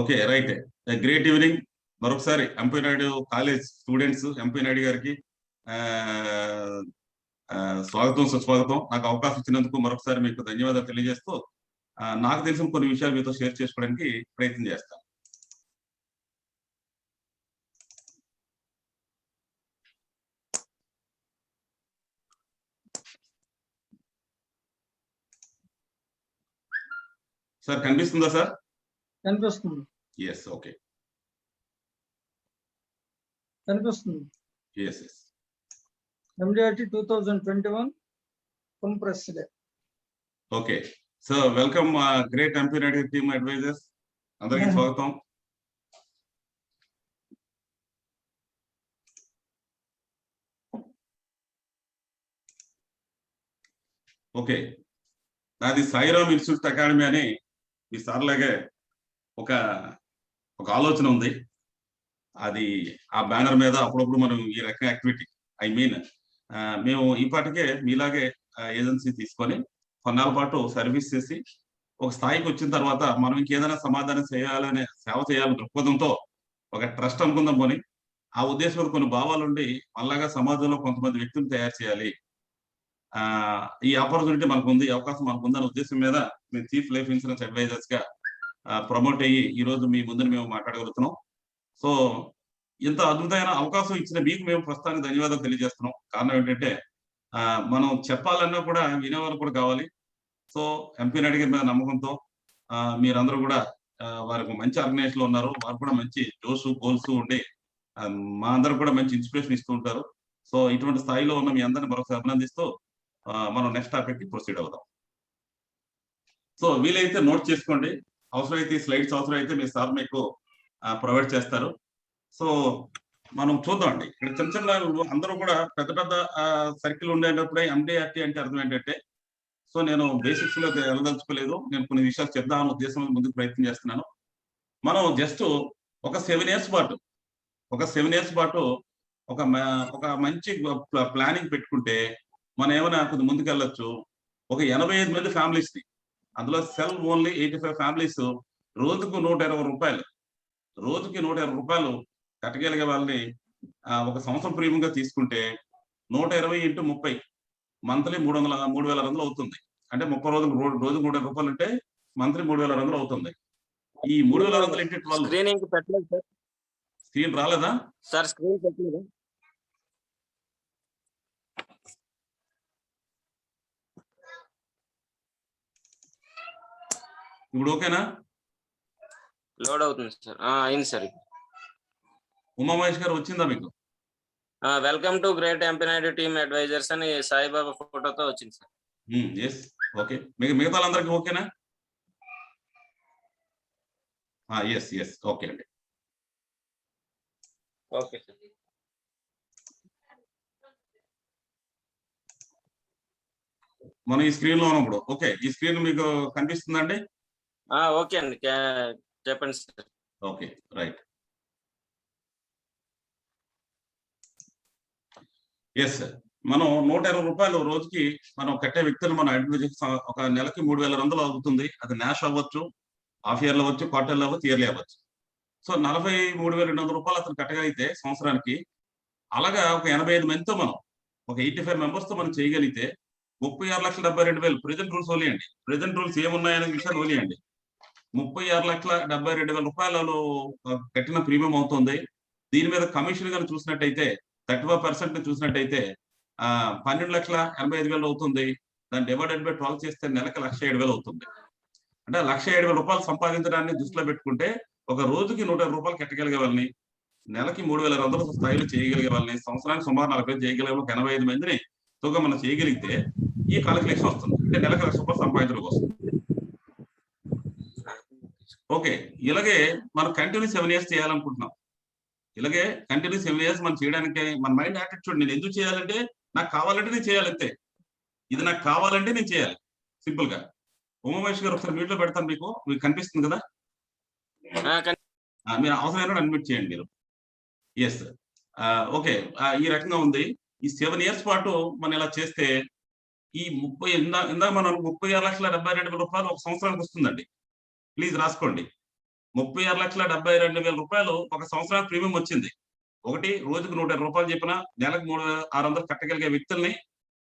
Okay right. Great evening. మరొకసారి MP Naidu college students MP Naidu గారికి స్వాగతం సుస్వాగతం. నాకు అవకాశం ఇచ్చినందుకు మరొకసారి మీకు ధన్యవాదాలు తెలియజేస్తూ నాకు తెలిసిన కొన్ని విషయాలు మీతో షేర్ చేసుకోవడానికి ప్రయత్నం చేస్తాను. సార్ కనిపిస్తుందా సార్? కనిపిస్తుంది. ఎస్ ఓకే కనిపిస్తుంది. Yes yes. MDRT 2021 compressed. Okay so welcome great MP Naidu team advisors అందరికీ స్వాగతం. ఓకే నాది సాయిరామ్ ఇన్స్టిట్యూట్ అకాడమీ అని ఈ సార్లాగే ఒక ఆలోచన ఉంది. అది ఆ బ్యానర్ మీద అప్పుడప్పుడు మనం ఈ రకమైన యాక్టివిటీ మేము ఈ పాటికే మీలాగే ఏజెన్సీ తీసుకొని కొన్నాళ్ళ పాటు సర్వీస్ చేసి ఒక స్థాయికి వచ్చిన తర్వాత మనం ఇంకేదైనా సమాధానం చేయాలనే సేవ చేయాలనే దృక్పథంతో ఒక ట్రస్ట్ అనుకుందాం పోని ఆ ఉద్దేశంలో కొన్ని భావాలుండి అలాగా సమాజంలో కొంతమంది వ్యక్తులు తయారు చేయాలి, ఈ ఆపర్చునిటీ మనకు ఉంది, అవకాశం మనకు ఉందనే ఉద్దేశం మీద మేము చీఫ్ లైఫ్ ఇన్సూరెన్స్ అడ్వైజర్స్ గా ప్రమోట్ అయ్యి ఈ రోజు మీ ముందు మేము మాట్లాడగలుగుతున్నాం. సో ఇంత అద్భుతమైన అవకాశం ఇచ్చిన మీకు మేము ప్రస్తుతానికి ధన్యవాదాలు తెలియజేస్తున్నాం. కారణం ఏంటంటే మనం చెప్పాలన్నా కూడా వినేవాళ్ళు కూడా కావాలి. సో ఎంపీ నాయుడు గారి మీద నమ్మకంతో మీరందరూ కూడా వారికి మంచి ఆర్గనైజేషన్ లో ఉన్నారు. వారు కూడా మంచి జోసు గోల్స్ ఉండి మా అందరూ కూడా మంచి ఇన్స్పిరేషన్ ఇస్తూ ఉంటారు. సో ఇటువంటి స్థాయిలో ఉన్న మీ అందరిని మరొకసారి అభినందిస్తూ మనం నెక్స్ట్ టాపిక్ కి ప్రొసీడ్ అవుదాం. సో వీలైతే నోట్ చేసుకోండి, అవసరమైతే స్లైడ్స్ అవసరమైతే మీ సార్ మీకు ప్రొవైడ్ చేస్తారు. సో మనం చూద్దామండి. ఇక్కడ చిన్న చిన్న అందరూ కూడా పెద్ద పెద్ద సర్కిల్ ఉండేటప్పుడే MDRT అంటే అర్థం ఏంటంటే, సో నేను బేసిక్స్ లో వెళ్ళదలుచుకోలేదు, నేను కొన్ని విషయాలు చెప్దామని ఉద్దేశంలో ముందుకు ప్రయత్నం చేస్తున్నాను. మనం జస్ట్ ఒక 7 years పాటు ఒక మంచి ప్లానింగ్ పెట్టుకుంటే మనం ఏమైనా కొంచెం ముందుకు వెళ్ళొచ్చు. ఒక 85 మంది ఫ్యామిలీస్ ని, అందులో సెల్ ఓన్లీ 85 ఫ్యామిలీస్ రోజుకు 120 రూపాయలు కట్టగలిగే వాళ్ళని ఒక సంవత్సరం ప్రీమియంగా తీసుకుంటే 120 × 30 మంత్లీ 3,200 అవుతుంది. అంటే 30 రోజులు రోజు 300 రూపాయలు అంటే మంత్లీ 3,200 అవుతుంది. ఈ 3,200 ఇంటి 12 స్క్రీన్ రాలేదా సార్? స్క్రీన్ పెట్టలేదు. ఇప్పుడు ఓకేనా? లోడ్ అవుతుంది సార్. అయింది సార్. ఉమా మహేష్ గారు వచ్చిందా మీకు? Welcome to great MP Naidu team advisors అని సాయిబాబా ఫోటోతో వచ్చింది సార్. Yes okay. మిగతా వాళ్ళందరికీ ఓకేనా? ఎస్ ఎస్ ఓకే అండి. Okay sir. మనం ఈ స్క్రీన్ లో ఉన్నప్పుడు ఓకే, ఈ స్క్రీన్ మీకు కనిపిస్తుందండి? ఓకే అండి, చెప్పండి sir. Okay right. Yes sir, మనం 120 రూపాయలు రోజుకి మనం కట్టే వ్యక్తులు మన అడ్వైజ్ ఒక నెలకి 3,200 అవుతుంది. అది నాష్ అవ్వచ్చు, హాఫ్ ఇయర్లో అవ్వచ్చు, క్వార్టర్లో అవ్వచ్చు, ఇయర్లీ అవ్వచ్చు. సో 43,200 రూపాయలు అతను కట్టగలిగితే సంవత్సరానికి, అలాగా ఒక 85 మందితో మనం ఒక 85 మెంబర్స్ తో మనం చేయగలిగితే 36,72,000 ప్రెజెంట్ రూల్స్ వదిలేయండి. ప్రెజెంట్ రూల్స్ ఏమున్నాయనే విషయాలు వదిలేయండి. 36,72,000 రూపాయలు కట్టిన ప్రీమియం అవుతుంది. దీని మీద కమిషన్ గా చూసినట్టయితే 35% చూసినట్టయితే 12,85,000 అవుతుంది. దాన్ని డివైడెడ్ బై 12 చేస్తే నెలకి 1,07,000 అవుతుంది. అంటే 1,07,000 రూపాయలు సంపాదించడాన్ని దృష్టిలో పెట్టుకుంటే ఒక రోజుకి 120 రూపాయలు కట్టగలిగే వాళ్ళని, నెలకి 3,200 స్థాయిలో చేయగలిగే వాళ్ళని, సంవత్సరానికి సుమారు 40 చేయగలిగే 85 మందిని తోగా మనం చేయగలిగితే ఈ కాలిక్యులేషన్ వస్తుంది. అంటే నెలకు 1,00,000 రూపాయలు సంపాదించడం కోసం. ఓకే, ఇలాగే మనం కంటిన్యూ 7 years చేయాలనుకుంటున్నాం. ఇలాగే కంటిన్యూ 7 years మనం చేయడానికి మన మైండ్ యాటిట్యూడ్, నేను ఎందుకు చేయాలంటే నాకు కావాలంటే నేను చేయాలి అంతే. ఇది నాకు కావాలంటే నేను చేయాలి, సింపుల్ గా. ఉమామేష్ గారు ఒకసారి మ్యూట్ లో పెడతాను, మీకు కనిపిస్తుంది కదా? మీరు అవసరమైన అన్మ్యూట్ చేయండి మీరు. ఎస్ ఓకే, ఈ రకంగా ఉంది. ఈ 7 years పాటు మనం ఇలా చేస్తే ఈ ఇందాక మనం 36,72,000 రూపాయలు ఒక సంవత్సరానికి వస్తుందండి. ప్లీజ్ రాసుకోండి, 36,72,000 రూపాయలు ఒక సంవత్సరానికి ప్రీమియం వచ్చింది. ఒకటి రోజుకు 120 రూపాయలు చెప్పిన నెలకు 3,600 కట్టగలిగే వ్యక్తుల్ని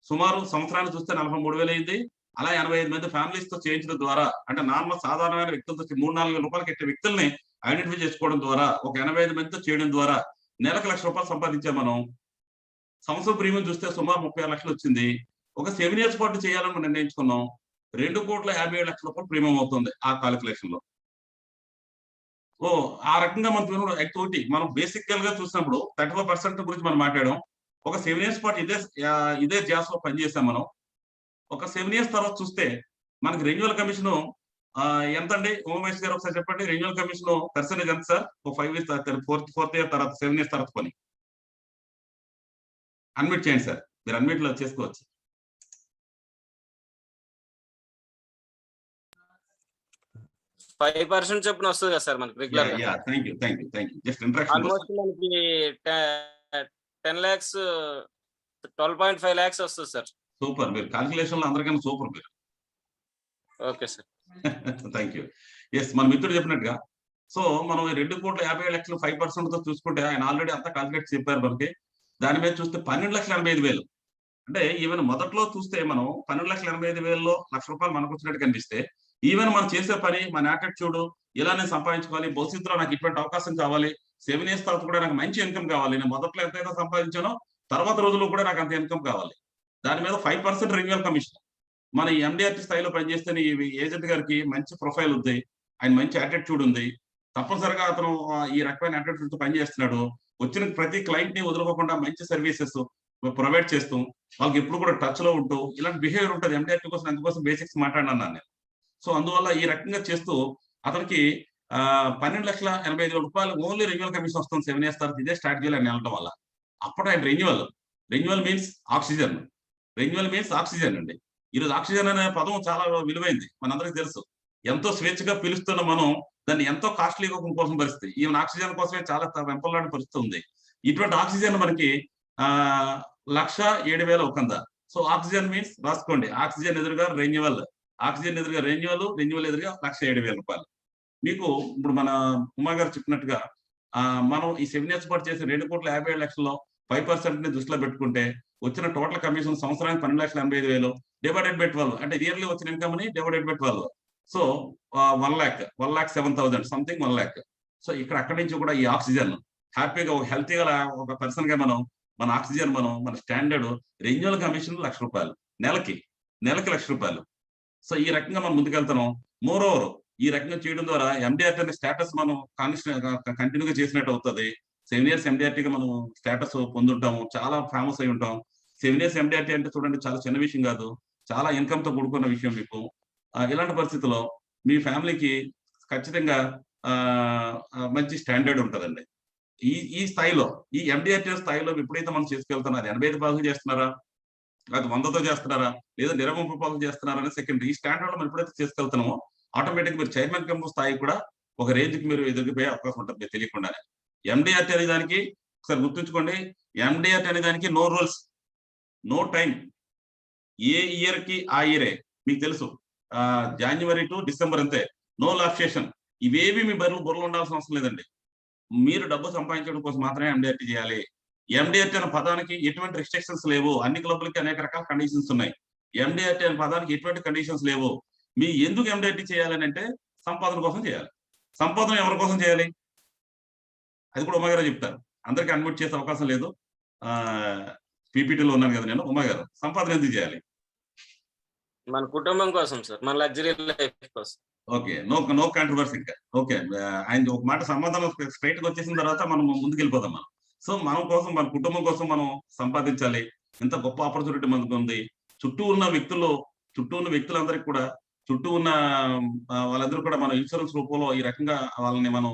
సుమారు సంవత్సరాన్ని చూస్తే 43,000 అయింది. అలా 85 మంది ఫ్యామిలీస్ తో చేయించడం ద్వారా, అంటే నార్మల్ సాధారణమైన వ్యక్తులతో 3-4 వేల రూపాయలు కట్టే వ్యక్తుల్ని ఐడెంటిఫై చేసుకోవడం ద్వారా, ఒక 85 మందితో చేయడం ద్వారా నెలకు 1,00,000 రూపాయలు సంపాదించాం మనం. సంవత్సరం ప్రీమియం చూస్తే సుమారు 36 లక్షలు వచ్చింది. ఒక 7 ఇయర్స్ పాటు చేయాలని మనం నిర్ణయించుకున్నాం. 2,57,00,000 రూపాయలు ప్రీమియం అవుతుంది ఆ కాలిక్యులేషన్ లో. ఓ ఆ రకంగా మనం యాక్టివిటీ మనం బేసికల్ గా చూసినప్పుడు 35% గురించి మనం మాట్లాడాం. ఒక 7 ఇయర్స్ పాటు ఇదే జాస్ లో పనిచేసాం మనం. ఒక 7 ఇయర్స్ తర్వాత చూస్తే మనకి రెన్యువల్ కమిషన్ ఎంత అండి? ఉమామేష్ గారు ఒకసారి చెప్పండి. రెన్యువల్ కమిషన్ పర్సెంటేజ్ ఎంత సార్? ఒక 5 ఇయర్స్ ఫోర్త్ ఇయర్ తర్వాత 7 ఇయర్స్ తర్వాత పని అన్మిట్ చేయండి సార్. మీరు అన్మిట్ లో చేసుకోవచ్చు. 5% చొప్పున వస్తుంది కదా సార్ మనకి రెగ్యులర్ గా. Thank you. Just introduction. Almost మనకి 10 lakhs 12.5 lakhs వస్తుంది సార్. సూపర్. మీరు కాల్కులేషన్ లో అందరికన్నా సూపర్ మీరు. Okay sir. Thank you. Yes, మన మిత్రుడు చెప్పినట్టుగా సో మనం 2,57,00,000 5% తో చూసుకుంటే ఆయన ఆల్రెడీ అంతా కాల్కులేట్ చెప్పారు మనకి. దాని మీద చూస్తే 12,85,000. అంటే ఈవెన్ మొదట్లో చూస్తే మనం 12,85,000లో 1,00,000 రూపాయలు మనకు వచ్చినట్టు కనిపిస్తే, ఈవెన్ మనం చేసే పని, మన యాటిట్యూడ్, ఇలా నేను సంపాదించుకోవాలి, భవిష్యత్తులో నాకు ఇటువంటి అవకాశం కావాలి, 7 ఇయర్స్ తర్వాత కూడా నాకు మంచి ఇన్కమ్ కావాలి, నేను మొదట్లో ఎంతైతే సంపాదించానో తర్వాత రోజుల్లో కూడా నాకు అంత ఇన్కమ్ కావాలి. దాని మీద 5% రెన్యువల్ కమిషన్. మన ఎండిఆర్టీ స్థాయిలో పనిచేస్తే ఏజెంట్ గారికి మంచి ప్రొఫైల్ ఉంది, ఆయన మంచి యాటిట్యూడ్ ఉంది, తప్పనిసరిగా అతను ఈ రకమైన యాటిట్యూడ్ తో పనిచేస్తున్నాడు. వచ్చిన ప్రతి క్లయింట్ ని వదులుకోకుండా మంచి సర్వీసెస్ ప్రొవైడ్ చేస్తూ వాళ్ళకి ఎప్పుడు కూడా టచ్ లో ఉంటూ ఇలాంటి బిహేవియర్ ఉంటుంది. ఎండిఆర్టీ కోసం అందుకోసం బేసిక్స్ మాట్లాడినాను నేను. సో అందువల్ల ఈ రకంగా చేస్తూ అతనికి 12,85,000 రూపాయలు ఓన్లీ రెన్యువల్ కమిషన్ వస్తుంది 7 ఇయర్స్ తర్వాత. ఇదే స్ట్రాటజీలో ఆయన వెళ్ళడం వల్ల అప్పుడు ఆయన renewal means oxygen. Renewal means oxygen అండి. ఈరోజు ఆక్సిజన్ అనే పదం చాలా విలువైంది, మనందరికీ తెలుసు. ఎంతో స్వేచ్ఛగా పిలుస్తున్న మనం దాన్ని ఎంతో కాస్ట్లీగా కొనుక్కోవాల్సిన పరిస్థితి. ఈవెన్ ఆక్సిజన్ కోసమే చాలా వెంపలాంటి పరిస్థితి ఉంది. ఇటువంటి ఆక్సిజన్ మనకి 1,07,000 సో ఆక్సిజన్ మీన్స్ రాసుకోండి, ఆక్సిజన్ ఎదురుగా రెన్యువల్, ఆక్సిజన్ ఎదురుగా రెన్యువల్ ఎదురుగా 1,07,000 రూపాయలు. మీకు ఇప్పుడు మన ఉమా గారు చెప్పినట్టుగా మనం ఈ 7 ఇయర్స్ పాటు చేసి 2,57,00,000లో 5% ని దృష్టిలో పెట్టుకుంటే వచ్చిన టోటల్ కమిషన్ సంవత్సరానికి 12,85,000 డివైడెడ్ బై 12, అంటే ఇయర్లీ వచ్చిన ఇన్కమ్ ని divided by 12. So 1,07,000 something 1 lakh. So ఇక్కడ అక్కడి నుంచి కూడా ఈ ఆక్సిజన్ హ్యాపీగా హెల్తీగా ఒక పర్సన్ గా మన ఆక్సిజన్ మన స్టాండర్డ్ రెన్యువల్ కమిషన్ 1,00,000 రూపాయలు నెలకి 1,00,000 రూపాయలు. సో ఈ రకంగా మనం ముందుకెళ్తున్నాం. మోర్ ఓవర్ ఈ రకంగా చేయడం ద్వారా ఎండిఆర్టీ అనే స్టేటస్ మనం కంటిన్యూగా చేసినట్టు అవుతుంది. 7 ఇయర్స్ ఎండిఆర్టీగా మనం స్టేటస్ పొందుంటాము, చాలా ఫేమస్ అయి ఉంటాం. 7 ఇయర్స్ ఎండిఆర్టీ అంటే చూడండి చాలా చిన్న విషయం కాదు, చాలా ఇన్కమ్ తో కూడుకున్న విషయం మీకు. ఇలాంటి పరిస్థితుల్లో మీ ఫ్యామిలీకి ఖచ్చితంగా మంచి స్టాండర్డ్ ఉంటుందండి. ఈ స్థాయిలో, ఈ ఎండిఆర్టీ స్థాయిలో ఎప్పుడైతే మనం చేసుకెళ్తున్నాం, అది 85% చేస్తున్నారా, అది 100తో చేస్తున్నారా, లేదా 20% చేస్తున్నారా అనేది సెకండరీ. ఈ స్టాండర్డ్ లో మనం ఎప్పుడైతే చేసుకెళ్తున్నామో ఆటోమేటిక్ మీరు చైర్మన్ కమ్ స్థాయి కూడా ఒక రేంజ్ కి మీరు ఎదిగిపోయే అవకాశం ఉంటుంది మీరు తెలియకుండానే. ఎండిఆర్టీ అనే దానికి ఒకసారి గుర్తుంచుకోండి, ఎండిఆర్టీ అనే దానికి నో రూల్స్, నో టైం. ఏ ఇయర్ కి ఆ ఇయరే. మీకు తెలుసు జనవరి టు డిసెంబర్ అంతే, నో లాప్సేషన్. ఇవేవి మీ బుర్రలు ఉండాల్సిన అవసరం లేదండి. మీరు డబ్బు సంపాదించడం కోసం మాత్రమే ఎండిఆర్టీ చేయాలి. ఎండిఆర్టీ అనే పదానికి ఎటువంటి రిస్ట్రిక్షన్స్ లేవు. అన్ని క్లబ్లకి అనేక రకాల కండిషన్స్ ఉన్నాయి. ఎండిఆర్టీ అనే పదానికి ఎటువంటి కండిషన్స్ లేవు. మీ ఎందుకు ఎండిఆర్టీ చేయాలని అంటే సంపాదన కోసం చేయాలి. సంపాదన ఎవరి కోసం చేయాలి అది కూడా ఉమా గారు చెప్తారు. అందరికీ అన్మ్యూట్ చేసే అవకాశం లేదు, పీపీటీలో ఉన్నాను కదా నేను. ఉమా గారు, సంపాదన ఎందుకు చేయాలి? మన కుటుంబం కోసం సార్, మన లగ్జరీ లైఫ్ కోసం. ఓకే, నో కాంట్రవర్సీ ఇంకా. ఓకే, ఆయన ఒక మాట సమాధానం స్ట్రైట్ గా వచ్చేసిన తర్వాత మనం ముందుకు వెళ్ళిపోదాం మనం. సో మన కోసం, మన కుటుంబం కోసం మనం సంపాదించాలి. ఎంత గొప్ప ఆపర్చునిటీ మనకు ఉంది. చుట్టూ ఉన్న వ్యక్తులందరికీ కూడా, చుట్టూ ఉన్న వాళ్ళందరూ కూడా మన ఇన్సూరెన్స్ రూపంలో ఈ రకంగా వాళ్ళని మనం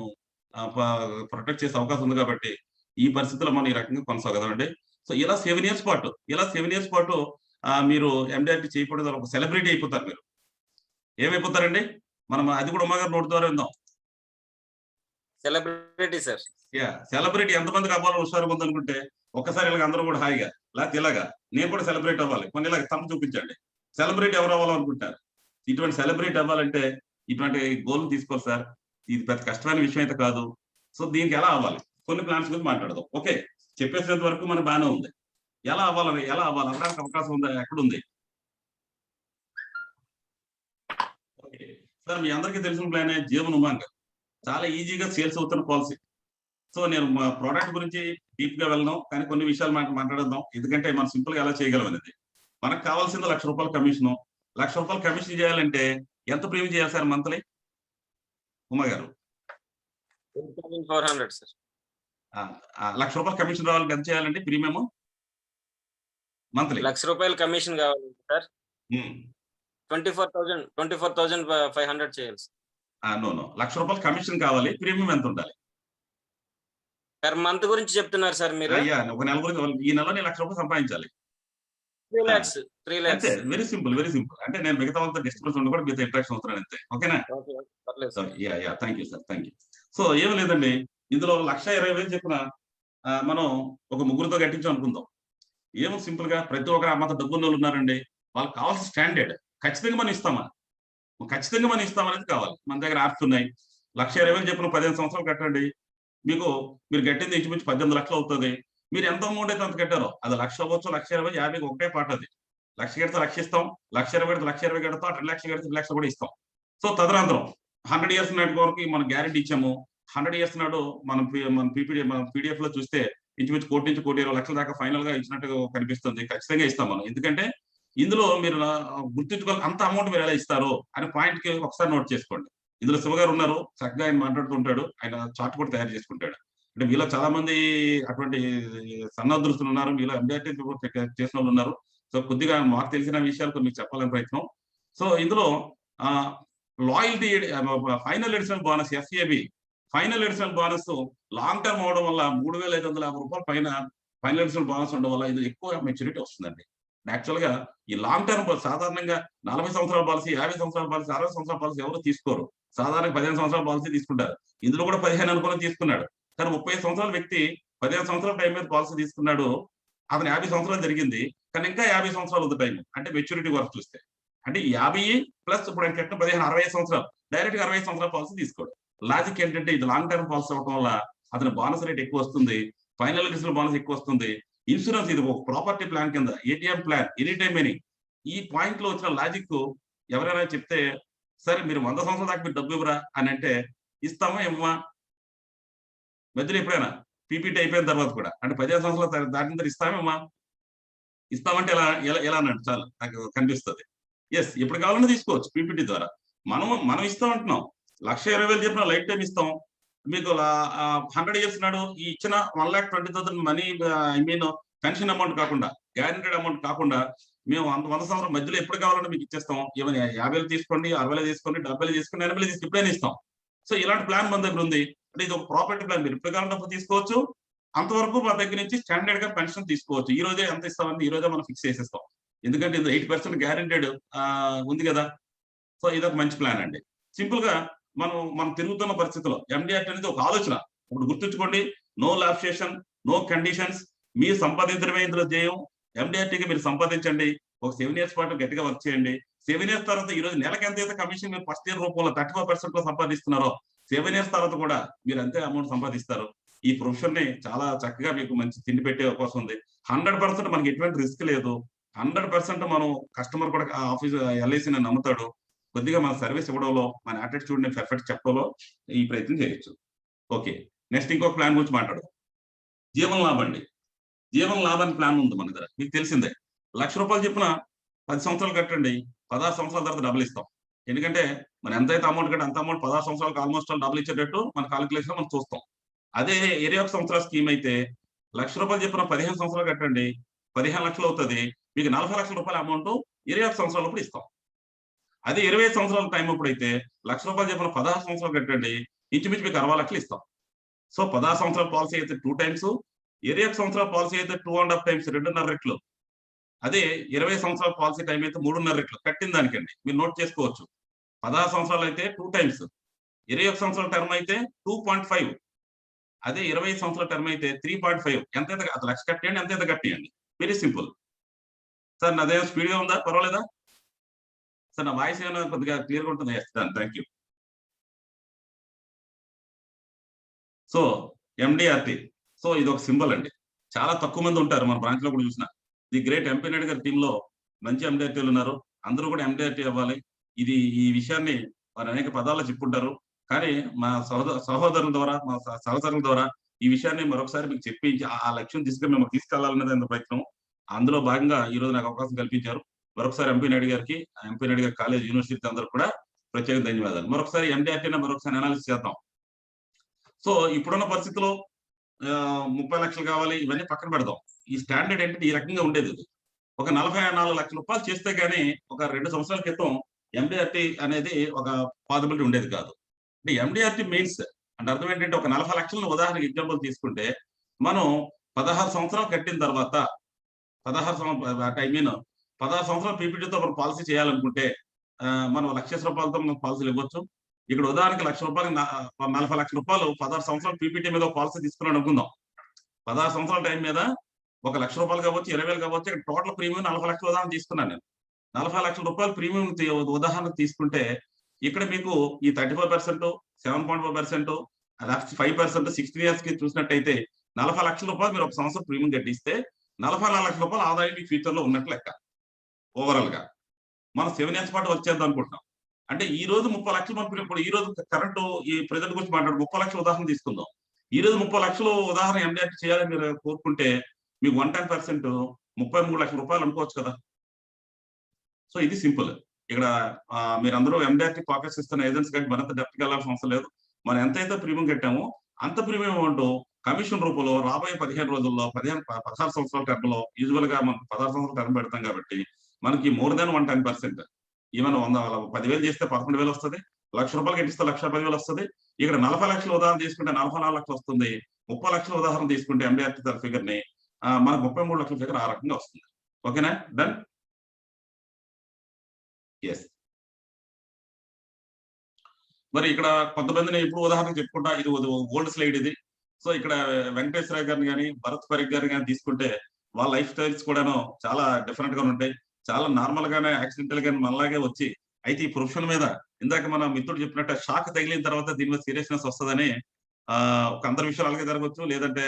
ప్రొటెక్ట్ చేసే అవకాశం ఉంది. కాబట్టి ఈ పరిస్థితుల్లో మనం ఈ రకంగా కొనసాగదామండి. సో ఇలా 7 ఇయర్స్ పాటు మీరు ఎండిఆర్టీ చేయకూడదు, ఒక సెలబ్రిటీ అయిపోతారు. మీరు ఏమైపోతారండి? మనం అది కూడా ఉమా గారు నోటి ద్వారా విందాం. Celebrity sir. సెలబ్రిటీ ఎంతమందికి అవ్వాలని హుషారుగా ఉందనుకుంటే ఒక్కసారి ఇలాగ అందరూ కూడా హాయిగా, లేకపోతే ఇలాగా నేను కూడా సెలబ్రేట్ అవ్వాలి, కొన్ని ఇలాగ తమ్ము చూపించండి. సెలబ్రిటీ ఎవరు అవ్వాలనుకుంటారు? ఇటువంటి సెలబ్రిటీ అవ్వాలంటే ఇటువంటి గోల్ తీసుకోవాలి సార్. ఇది పెద్ద కష్టమైన విషయం అయితే కాదు. సో దీనికి ఎలా అవ్వాలి కొన్ని ప్లాన్స్ గురించి మాట్లాడదాం. ఓకే, చెప్పేసినంత వరకు మనకు బాగానే ఉంది. ఎలా అవ్వాలి అవ్వడానికి అవకాశం ఉందా, ఎక్కడుంది? ఓకే సార్, మీ అందరికీ తెలిసిన ప్లానే జీవన్ ఉమాంగ్. చాలా ఈజీగా సేల్స్ అవుతున్న పాలసీ. సో నేను మా ప్రోడక్ట్ గురించి డీప్ గా వెళ్దాం, కానీ కొన్ని విషయాలు మాట్లాడదాం. ఎందుకంటే మనం సింపుల్ గా ఎలా చేయగలం అనేది. మనకు కావాల్సింది ₹1,00,000 కమిషన్. ₹1,00,000 కమిషన్ చేయాలంటే ఎంత ప్రీమియం చేయాలి సార్ మంత్లీ? ఉమా గారు 2400 సార్. ₹1,00,000 కమిషన్ రావాలంటే ఎంత చేయాలండి ప్రీమియం మంత్లీ? ₹1,00,000 కమిషన్ కావాలి సార్. 24,500 చేయాలి సార్. నో ₹1,00,000 కమిషన్ కావాలి, ప్రీమియం ఎంత ఉండాలి? పర్ మంత్ గురించి చెప్తున్నారు సార్ మీరు. అయ్యా ఒక నెల గురించి, ఈ నెలలో నేను ₹1,00,000 సంపాదించాలి. 3 lakhs. అంతే, వెరీ సింపుల్. అంటే నేను మిగతా వాళ్ళతో డిస్టర్బెన్స్ ఉండకూడదు, మిగతా ఇంట్రాక్షన్ అవుతున్నాను అంతే. ఓకేనా? పర్లేదు sir. Thank you sir, thank you. So ఏం లేదండి, ఇందులో 1,20,000 చెప్పిన మనం ఒక ముగ్గురుతో కట్టించాం అనుకుందాం. ఏమో సింపుల్ గా ప్రతి ఒక్కరు అమ్మంత డబ్బున్న వాళ్ళు ఉన్నారండి. వాళ్ళకి కావాల్సిన స్టాండర్డ్ ఖచ్చితంగా మనం ఇస్తామా? ఖచ్చితంగా మనం ఇస్తామనేది కావాలి. మన దగ్గర యాప్స్ ఉన్నాయి. 1,20,000 చెప్పిన 15 సంవత్సరాలు కట్టండి. మీరు కట్టింది ఇంచుమించు 18 లక్షలు అవుతుంది. మీరు ఎంత అమౌంట్ అయితే అంత కట్టారో, అది 1,00,000 అవ్వచ్చు, 1,20,000, 50 ఒకటే పాట. అది 1,00,000 కడితే 1,00,000 ఇస్తాం, 1,20,000 కడితే 1,20,000 కడతాం, 2,00,000 కడితే 2,00,000 కూడా ఇస్తాం. సో తదనంతరం 100 years నాటి వరకు మనం గ్యారెంటీ ఇచ్చాము. 100 years నాడు మన పీడిఎఫ్ లో చూస్తే ఇంచుమించు 1 నుంచి 1,20,00,000 దాకా ఫైనల్ గా ఇచ్చినట్టు కనిపిస్తుంది. ఖచ్చితంగా ఇస్తాం మనం. ఎందుకంటే ఇందులో మీరు గుర్తుంచుకోవాలి, అంత అమౌంట్ మీరు ఎలా ఇస్తారో అనే పాయింట్ కి ఒకసారి నోట్ చేసుకోండి. ఇందులో శివ గారు ఉన్నారు, చక్కగా ఆయన మాట్లాడుతుంటాడు, ఆయన చార్ట్ కూడా తయారు చేసుకుంటాడు. అంటే మీలో చాలా మంది అటువంటి సన్నద్ధులు ఉన్నారు, మీలో ఎంబీఆర్టీ చేసిన వాళ్ళు ఉన్నారు. సో కొద్దిగా మాకు తెలిసిన విషయాలు కొన్ని చెప్పాలని ప్రయత్నం. సో ఇందులో loyalty final additional bonus, FAB final additional bonus long term అవడం వల్ల ₹3,550 పైన ఫైనల్ ఎడిషనల్ బోనస్ ఉండడం వల్ల ఇది ఎక్కువ మెచ్యూరిటీ వస్తుందండి. యాక్చువల్ గా ఈ లాంగ్ టర్మ్ సాధారణంగా 40 సంవత్సరాల పాలసీ, 50 సంవత్సరాల పాలసీ, 60 సంవత్సరాల పాలసీ ఎవరు తీసుకోరు. సాధారణంగా 15 సంవత్సరాల పాలసీ తీసుకుంటారు. ఇందులో కూడా 15 అనుకూలం తీసుకున్నాడు. కానీ 35 సంవత్సరాల వ్యక్తి 15 సంవత్సరాల టైం మీద పాలసీ తీసుకున్నాడు. అతను 50 సంవత్సరాలు జరిగింది, కానీ ఇంకా 50 సంవత్సరాలు ఉంది టైం. అంటే మెచ్యూరిటీ వరకు చూస్తే అంటే 50 ప్లస్ ఇప్పుడు ఆయన కట్టిన 15, 65 సంవత్సరాలు, డైరెక్ట్ గా 65 సంవత్సరాల పాలసీ తీసుకోడు. లాజిక్ ఏంటంటే ఇది లాంగ్ టర్మ్ పాలసీ అవడం వల్ల అతని బోనస్ రేట్ ఎక్కువ వస్తుంది, ఫైనల్ ఎడిషనల్ బోనస్ ఎక్కువ వస్తుంది. ఇన్సూరెన్స్ ఇది ఒక ప్రాపర్టీ ప్లాన్ కింద, ATM plan, any time any. ఈ పాయింట్ లో వచ్చిన లాజిక్ ఎవరైనా చెప్తే, సరే మీరు 100 సంవత్సరాల దాకా మీరు డబ్బు ఇవ్వరా అని అంటే ఇస్తామా ఇవ్వమా? మధ్యలో ఎప్పుడైనా పీపీటీ అయిపోయిన తర్వాత కూడా అంటే 15 సంవత్సరాలు దాటిన తర్వాత ఇస్తామేమా? ఇస్తామంటే ఎలా అన్నట్టు చాలా నాకు కనిపిస్తుంది. ఎస్, ఎప్పుడు కావాలన్నా తీసుకోవచ్చు పీపీటీ ద్వారా. మనం ఇస్తామంటున్నాం. 1,20,000 చెప్పిన లైఫ్ టైం ఇస్తాం. మీకు 100 years నాడు ఈ ఇచ్చిన 1,20,000 money, I mean pension amount కాకుండా, గ్యారెంటెడ్ అమౌంట్ కాకుండా మేము 100 సంవత్సరాల మధ్యలో ఎప్పుడు కావాలన్నా మీకు ఇచ్చేస్తాం. ఏమైనా 50,000 తీసుకోండి, 60,000 తీసుకోండి, 70,000 తీసుకోండి, 80,000 తీసుకుని ఎప్పుడైనా ఇస్తాం. సో ఇలాంటి ప్లాన్ మన దగ్గర ఉంది. అంటే ఇది ఒక ప్రాపర్టీ ప్లాన్. మీరు ఎప్పుడు కావాలన్నప్పుడు తీసుకోవచ్చు. అంతవరకు మా దగ్గర నుంచి స్టాండర్డ్ గా పెన్షన్ తీసుకోవచ్చు. ఈ రోజే ఎంత ఇస్తామని ఈ రోజే మనం ఫిక్స్ చేసేస్తాం. ఎందుకంటే ఇది 8% గ్యారెంటెడ్ ఉంది కదా. సో ఇదొక మంచి ప్లాన్ అండి. సింపుల్ గా మనం తిరుగుతున్న పరిస్థితిలో ఎండిఆర్టీ అనేది ఒక ఆలోచన. ఇప్పుడు గుర్తుంచుకోండి, నో లాబ్సేషన్, నో కండిషన్స్. మీరు సంపాదించడమే ఇందులో ధ్యేయం. ఎండిఆర్టీకి మీరు సంపాదించండి. ఒక 7 years పాటు గట్టిగా వర్క్ చేయండి. 7 years తర్వాత ఈ రోజు నెలకి ఎంత అయితే కమిషన్ మీరు ఫస్ట్ ఇయర్ రూపంలో 35% లో సంపాదిస్తున్నారో, 7 years తర్వాత కూడా మీరు అంతే అమౌంట్ సంపాదిస్తారు. ఈ ప్రొఫెషన్ ని చాలా చక్కగా మీకు మంచి తిండి పెట్టే అవకాశం ఉంది. 100% మనకి ఎటువంటి రిస్క్ లేదు. 100% మనం కస్టమర్ కూడా ఆఫీస్ ఎల్ఐసి నమ్ముతాడు. కొద్దిగా మన సర్వీస్ ఇవ్వడంలో, మన యాటిట్యూడ్ ని పర్ఫెక్ట్ చెప్పడంలో ఈ ప్రయత్నం చేయొచ్చు. ఓకే, నెక్స్ట్ ఇంకొక ప్లాన్ గురించి మాట్లాడదాం. జీవన లాభం అండి. జీవన లాభానికి ప్లాన్ ఉంది మన దగ్గర, మీకు తెలిసిందే. ₹1,00,000 చెప్పిన 10 సంవత్సరాలు కట్టండి, 16 సంవత్సరాల తర్వాత డబ్బులు ఇస్తాం. ఎందుకంటే మనం ఎంతైతే అమౌంట్ కట్టి అంత అమౌంట్ 16 సంవత్సరాలకు ఆల్మోస్ట్ డబ్బులు ఇచ్చేటట్టు మన కాలిక్యులేషన్ మనం చూస్తాం. అదే 21 సంవత్సరాల స్కీమ్ అయితే ₹1,00,000 చెప్పిన 15 సంవత్సరాలు కట్టండి, 15 లక్షలు అవుతుంది. మీకు ₹40 లక్షల అమౌంట్ 21 సంవత్సరాలప్పుడు ఇస్తాం. అదే 25 సంవత్సరాల టైం అప్పుడైతే ₹1,00,000 చెప్పిన 16 సంవత్సరాలు కట్టండి, ఇంచుమించు మీకు 60 లక్షలు ఇస్తాం. సో 16 సంవత్సరాల పాలసీ అయితే 2 times, 21 సంవత్సరాల పాలసీ అయితే 2.5 times, 2.5 రెట్లు. అదే 20 సంవత్సరాల పాలసీ టైం అయితే 3.5 రెట్లు కట్టిన దానికండి. మీరు నోట్ చేసుకోవచ్చు. 16 సంవత్సరాలు అయితే 2 times, 21 సంవత్సరాల టర్మ్ అయితే 2.5, అదే 20 సంవత్సరాల టర్మ్ అయితే 3.5. ఎంతైతే అది లక్ష కట్టేయండి, ఎంతైతే కట్టేయండి. Very simple. సార్ నాదేం స్పీడ్ గా ఉందా, పర్వాలేదా సార్? నా వాయిస్ ఏమైనా కొద్దిగా క్లియర్గా ఉంటుంది? Thank you. So MDRT, so ఇది ఒక సింబల్ అండి. చాలా తక్కువ మంది ఉంటారు మన బ్రాంచ్ లో కూడా చూసిన. ది గ్రేట్ ఎంపీ నాయుడు గారి టీమ్ లో మంచి ఎండిఆర్టీలు ఉన్నారు. అందరూ కూడా ఎండిఆర్టీ అవ్వాలి. ఈ విషయాన్ని వారు అనేక పదాల్లో చెప్పుంటారు. కానీ మా సహోదరుల ద్వారా, మా సహచరుల ద్వారా ఈ విషయాన్ని మరొకసారి మీకు చెప్పి ఆ లక్ష్యం దిశగా మేము తీసుకెళ్లాలనేది ప్రయత్నం. అందులో భాగంగా ఈ రోజు నాకు అవకాశం కల్పించారు. మరొకసారి ఎంపీ నాయుడు గారికి, ఎంపీ నాయుడు గారి కాలేజ్, యూనివర్సిటీ అందరూ కూడా ప్రత్యేక ధన్యవాదాలు. మరొకసారి ఎండిఆర్టీ మరొకసారి అనాలిసిస్ చేద్దాం. సో ఇప్పుడున్న పరిస్థితిలో 30 లక్షలు కావాలి, ఇవన్నీ పక్కన పెడదాం. ఈ స్టాండర్డ్ ఏంటంటే ఈ రకంగా ఉండేది. ఒక 44 లక్షల రూపాయలు చేస్తే గానీ ఒక 2 సంవత్సరాల క్రితం ఎండిఆర్టీ అనేది ఒక పాసిబిలిటీ ఉండేది కాదు. అంటే ఎండిఆర్టీ మెయిన్స్ అంటే అర్థం ఏంటంటే ఒక 40 లక్షలను ఉదాహరణకి ఎగ్జాంపుల్ తీసుకుంటే మనం 16 సంవత్సరాలు కట్టిన తర్వాత 16 సంవత్సరాల పీపీటీతో మనం పాలసీ చేయాలనుకుంటే మనం 1 లక్ష రూపాయలతో మనం పాలసీలు ఇవ్వచ్చు. ఇక్కడ ఉదాహరణకి 1 లక్ష రూపాయలు 40 లక్షల రూపాయలు 16 సంవత్సరాల పీపీటీ మీద పాలసీ తీసుకున్నాడు అనుకుందాం. 16 సంవత్సరాల టైం మీద 1 లక్ష రూపాయలు కావచ్చు, 20,000 కావచ్చు. ఇక్కడ టోటల్ ప్రీమియం 40 లక్షల ఉదాహరణ తీసుకున్నాను నేను. 40 లక్షల రూపాయలు ప్రీమియం ఉదాహరణ తీసుకుంటే ఇక్కడ మీకు ఈ 34%, 7.4%, 5% 16 years కి చూసినట్టయితే 40 లక్షల రూపాయలు మీరు ఒక సంవత్సరం ప్రీమియం కట్టిస్తే 44 లక్షల రూపాయలు ఆదాయం మీకు ఫ్యూచర్ లో ఉన్నట్లు లెక్క. ఓవరాల్ గా మనం 7 years పాటు వచ్చేద్దాం అనుకుంటున్నాం. అంటే ఈ రోజు 30 లక్షలు మనం ఇప్పుడు ఈ రోజు కరెంట్ ఈ ప్రెజెంట్ గురించి మాట్లాడు 30 లక్షల ఉదాహరణ తీసుకుందాం. ఈ రోజు 30 లక్షలు ఉదాహరణ ఎండిఆర్టీ చేయాలని మీరు కోరుకుంటే మీకు 110% 33 లక్షల రూపాయలు అనుకోవచ్చు కదా. సో ఇది సింపుల్. ఇక్కడ మీరందరూ ఎండిఆర్టీ పాకెట్స్ ఇస్తున్న ఏజెంట్స్ కంటే మరింత డెప్త్కి వెళ్ళాల్సిన అవసరం లేదు. మనం ఎంతైతే ప్రీమియం కట్టామో అంత ప్రీమియం అమౌంట్ కమిషన్ రూపంలో రాబోయే 15 రోజుల్లో 16 సంవత్సరాల టర్మ్లో యూజువల్ గా మనం 16 సంవత్సరాల టర్మ్ పెడతాం కాబట్టి మనకి మోర్ దాన్ 110%. ఈవెన్ 10,000 చేస్తే 11,000 వస్తుంది. 1 లక్ష రూపాయలు కట్టిస్తే 1,10,000 వస్తుంది. ఇక్కడ 40 లక్షల ఉదాహరణ తీసుకుంటే 44 లక్షలు వస్తుంది. 30 లక్షల ఉదాహరణ తీసుకుంటే ఎండిఆర్టీ ఫిగర్ ని మనకు 33 లక్షల ఫిగర్ ఆ రకంగా వస్తుంది. ఓకేనా? డన్. ఎస్. మరి ఇక్కడ కొంతమందిని ఇప్పుడు ఉదాహరణ చెప్పుకుంటా, ఇది ఓల్డ్ స్లైడ్ ఇది. సో ఇక్కడ వెంకటేశ్వర గారిని కానీ, భరత్ పరీక్ గారిని కానీ తీసుకుంటే వాళ్ళ లైఫ్ స్టైల్స్ కూడాను చాలా డిఫరెంట్ గా ఉంటాయి. చాలా నార్మల్ గానే యాక్సిడెంటల్ గానే మనలాగే వచ్చి, అయితే ఈ ప్రొఫెషన్ మీద ఇందాక మన మిత్రుడు చెప్పినట్టు షాక్ తగిలిన తర్వాత దీని మీద సీరియస్నెస్ వస్తుందని ఒక అందరి విషయాలు అలాగే జరగవచ్చు, లేదంటే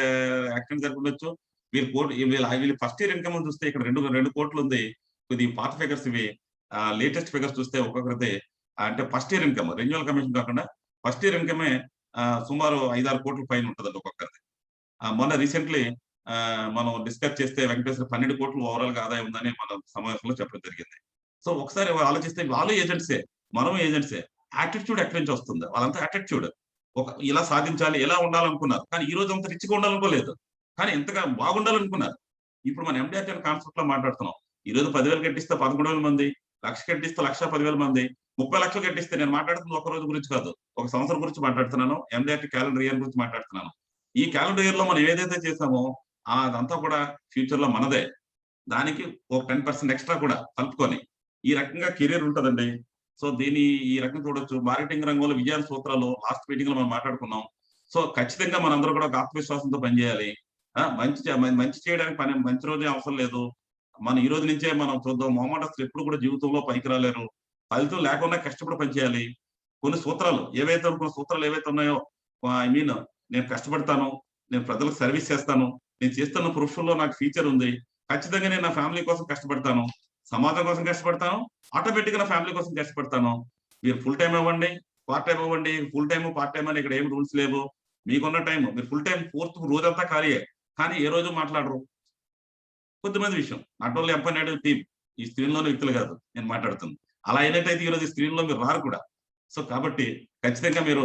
యాక్సిడెంట్ జరగవచ్చు. వీళ్ళు ఫస్ట్ ఇయర్ ఇన్కమ్ చూస్తే ఇక్కడ 2 కోట్లు ఉంది. ఇది పాత ఫిగర్స్, ఇవి లేటెస్ట్ ఫిగర్స్ చూస్తే ఒక్కొక్కరిది అంటే first year income renewal commission కాకుండా ఫస్ట్ ఇయర్ ఇన్కమే సుమారు 5-6 కోట్ల పైన ఉంటుందండి ఒక్కొక్కరిది. మొన్న రీసెంట్లీ మనం డిస్కస్ చేస్తే వెంకటేశ్వర 12 కోట్లు ఓవరాల్ గా ఆదాయం ఉందని మన సమావేశంలో చెప్పడం జరిగింది. సో ఒకసారి ఆలోచిస్తే వాళ్ళు ఏజెంట్సే, మనం ఏజెంట్సే. యాటిట్యూడ్ ఎక్కడి నుంచి వస్తుంది? వాళ్ళంతా యాటిట్యూడ్ ఇలా సాధించాలి, ఎలా ఉండాలనుకున్నారు. కానీ ఈ రోజు అంత రిచ్గా ఉండాలనుకోలేదు, కానీ ఎంతగా బాగుండాలనుకున్నారు. ఇప్పుడు మన ఎండిఆర్టీ కాన్సెప్ట్ లో మాట్లాడుతున్నాం. ఈ రోజు 10,000 కట్టిస్తే 11,000 మంది, 1,00,000 కట్టిస్తే 1,10,000 మంది, 30 లక్షలు కట్టిస్తే నేను మాట్లాడుతున్న ఒక రోజు గురించి కాదు, ఒక సంవత్సరం గురించి మాట్లాడుతున్నాను. ఎండిఆర్టీ క్యాలెండర్ ఇయర్ గురించి మాట్లాడుతున్నాను. ఈ క్యాలెండర్ ఇయర్ లో మనం ఏదైతే చేసామో అదంతా కూడా ఫ్యూచర్ లో మనదే. దానికి ఒక 10% ఎక్స్ట్రా కూడా కలుపుకొని ఈ రకంగా కెరీర్ ఉంటుందండి. సో ఈ రకంగా చూడొచ్చు. మార్కెటింగ్ రంగంలో విజయాల సూత్రాలు లాస్ట్ మీటింగ్ లో మనం మాట్లాడుకున్నాం. సో ఖచ్చితంగా మనందరూ కూడా ఆత్మవిశ్వాసంతో పనిచేయాలి. మంచి చేయడానికి మంచి రోజే అవసరం లేదు. మనం ఈ రోజు నుంచే మనం చూద్దాం. మొహమాటస్తులు ఎప్పుడు కూడా జీవితంలో పైకి రాలేరు. ఫలితం లేకుండా కష్టపడి పనిచేయాలి. కొన్ని సూత్రాలు ఏవైతే ఉన్నాయో, నేను కష్టపడతాను, నేను ప్రజలకు సర్వీస్ చేస్తాను, నేను చేస్తున్న ప్రొఫెషన్ లో నాకు ఫ్యూచర్ ఉంది, ఖచ్చితంగా నేను నా ఫ్యామిలీ కోసం కష్టపడతాను, సమాజం కోసం కష్టపడతాను, ఆటోమేటిక్ గా నా ఫ్యామిలీ కోసం కష్టపడతాను. మీరు ఫుల్ టైం ఇవ్వండి, పార్ట్ టైం ఇవ్వండి, ఫుల్ టైం పార్ట్ టైం అని ఇక్కడ ఏం రూల్స్ లేవు. మీకున్న టైం మీరు ఫుల్ టైం రోజంతా ఖాళీయే, కానీ ఏ రోజు మాట్లాడరు. కొద్దిమంది విషయం not only MP Naidu team, ఈ స్క్రీన్ లోని వ్యక్తులు కాదు నేను మాట్లాడుతుంది. అలా అయినట్టయితే ఈ రోజు స్క్రీన్ లో మీరు రారు కూడా. సో కాబట్టి ఖచ్చితంగా మీరు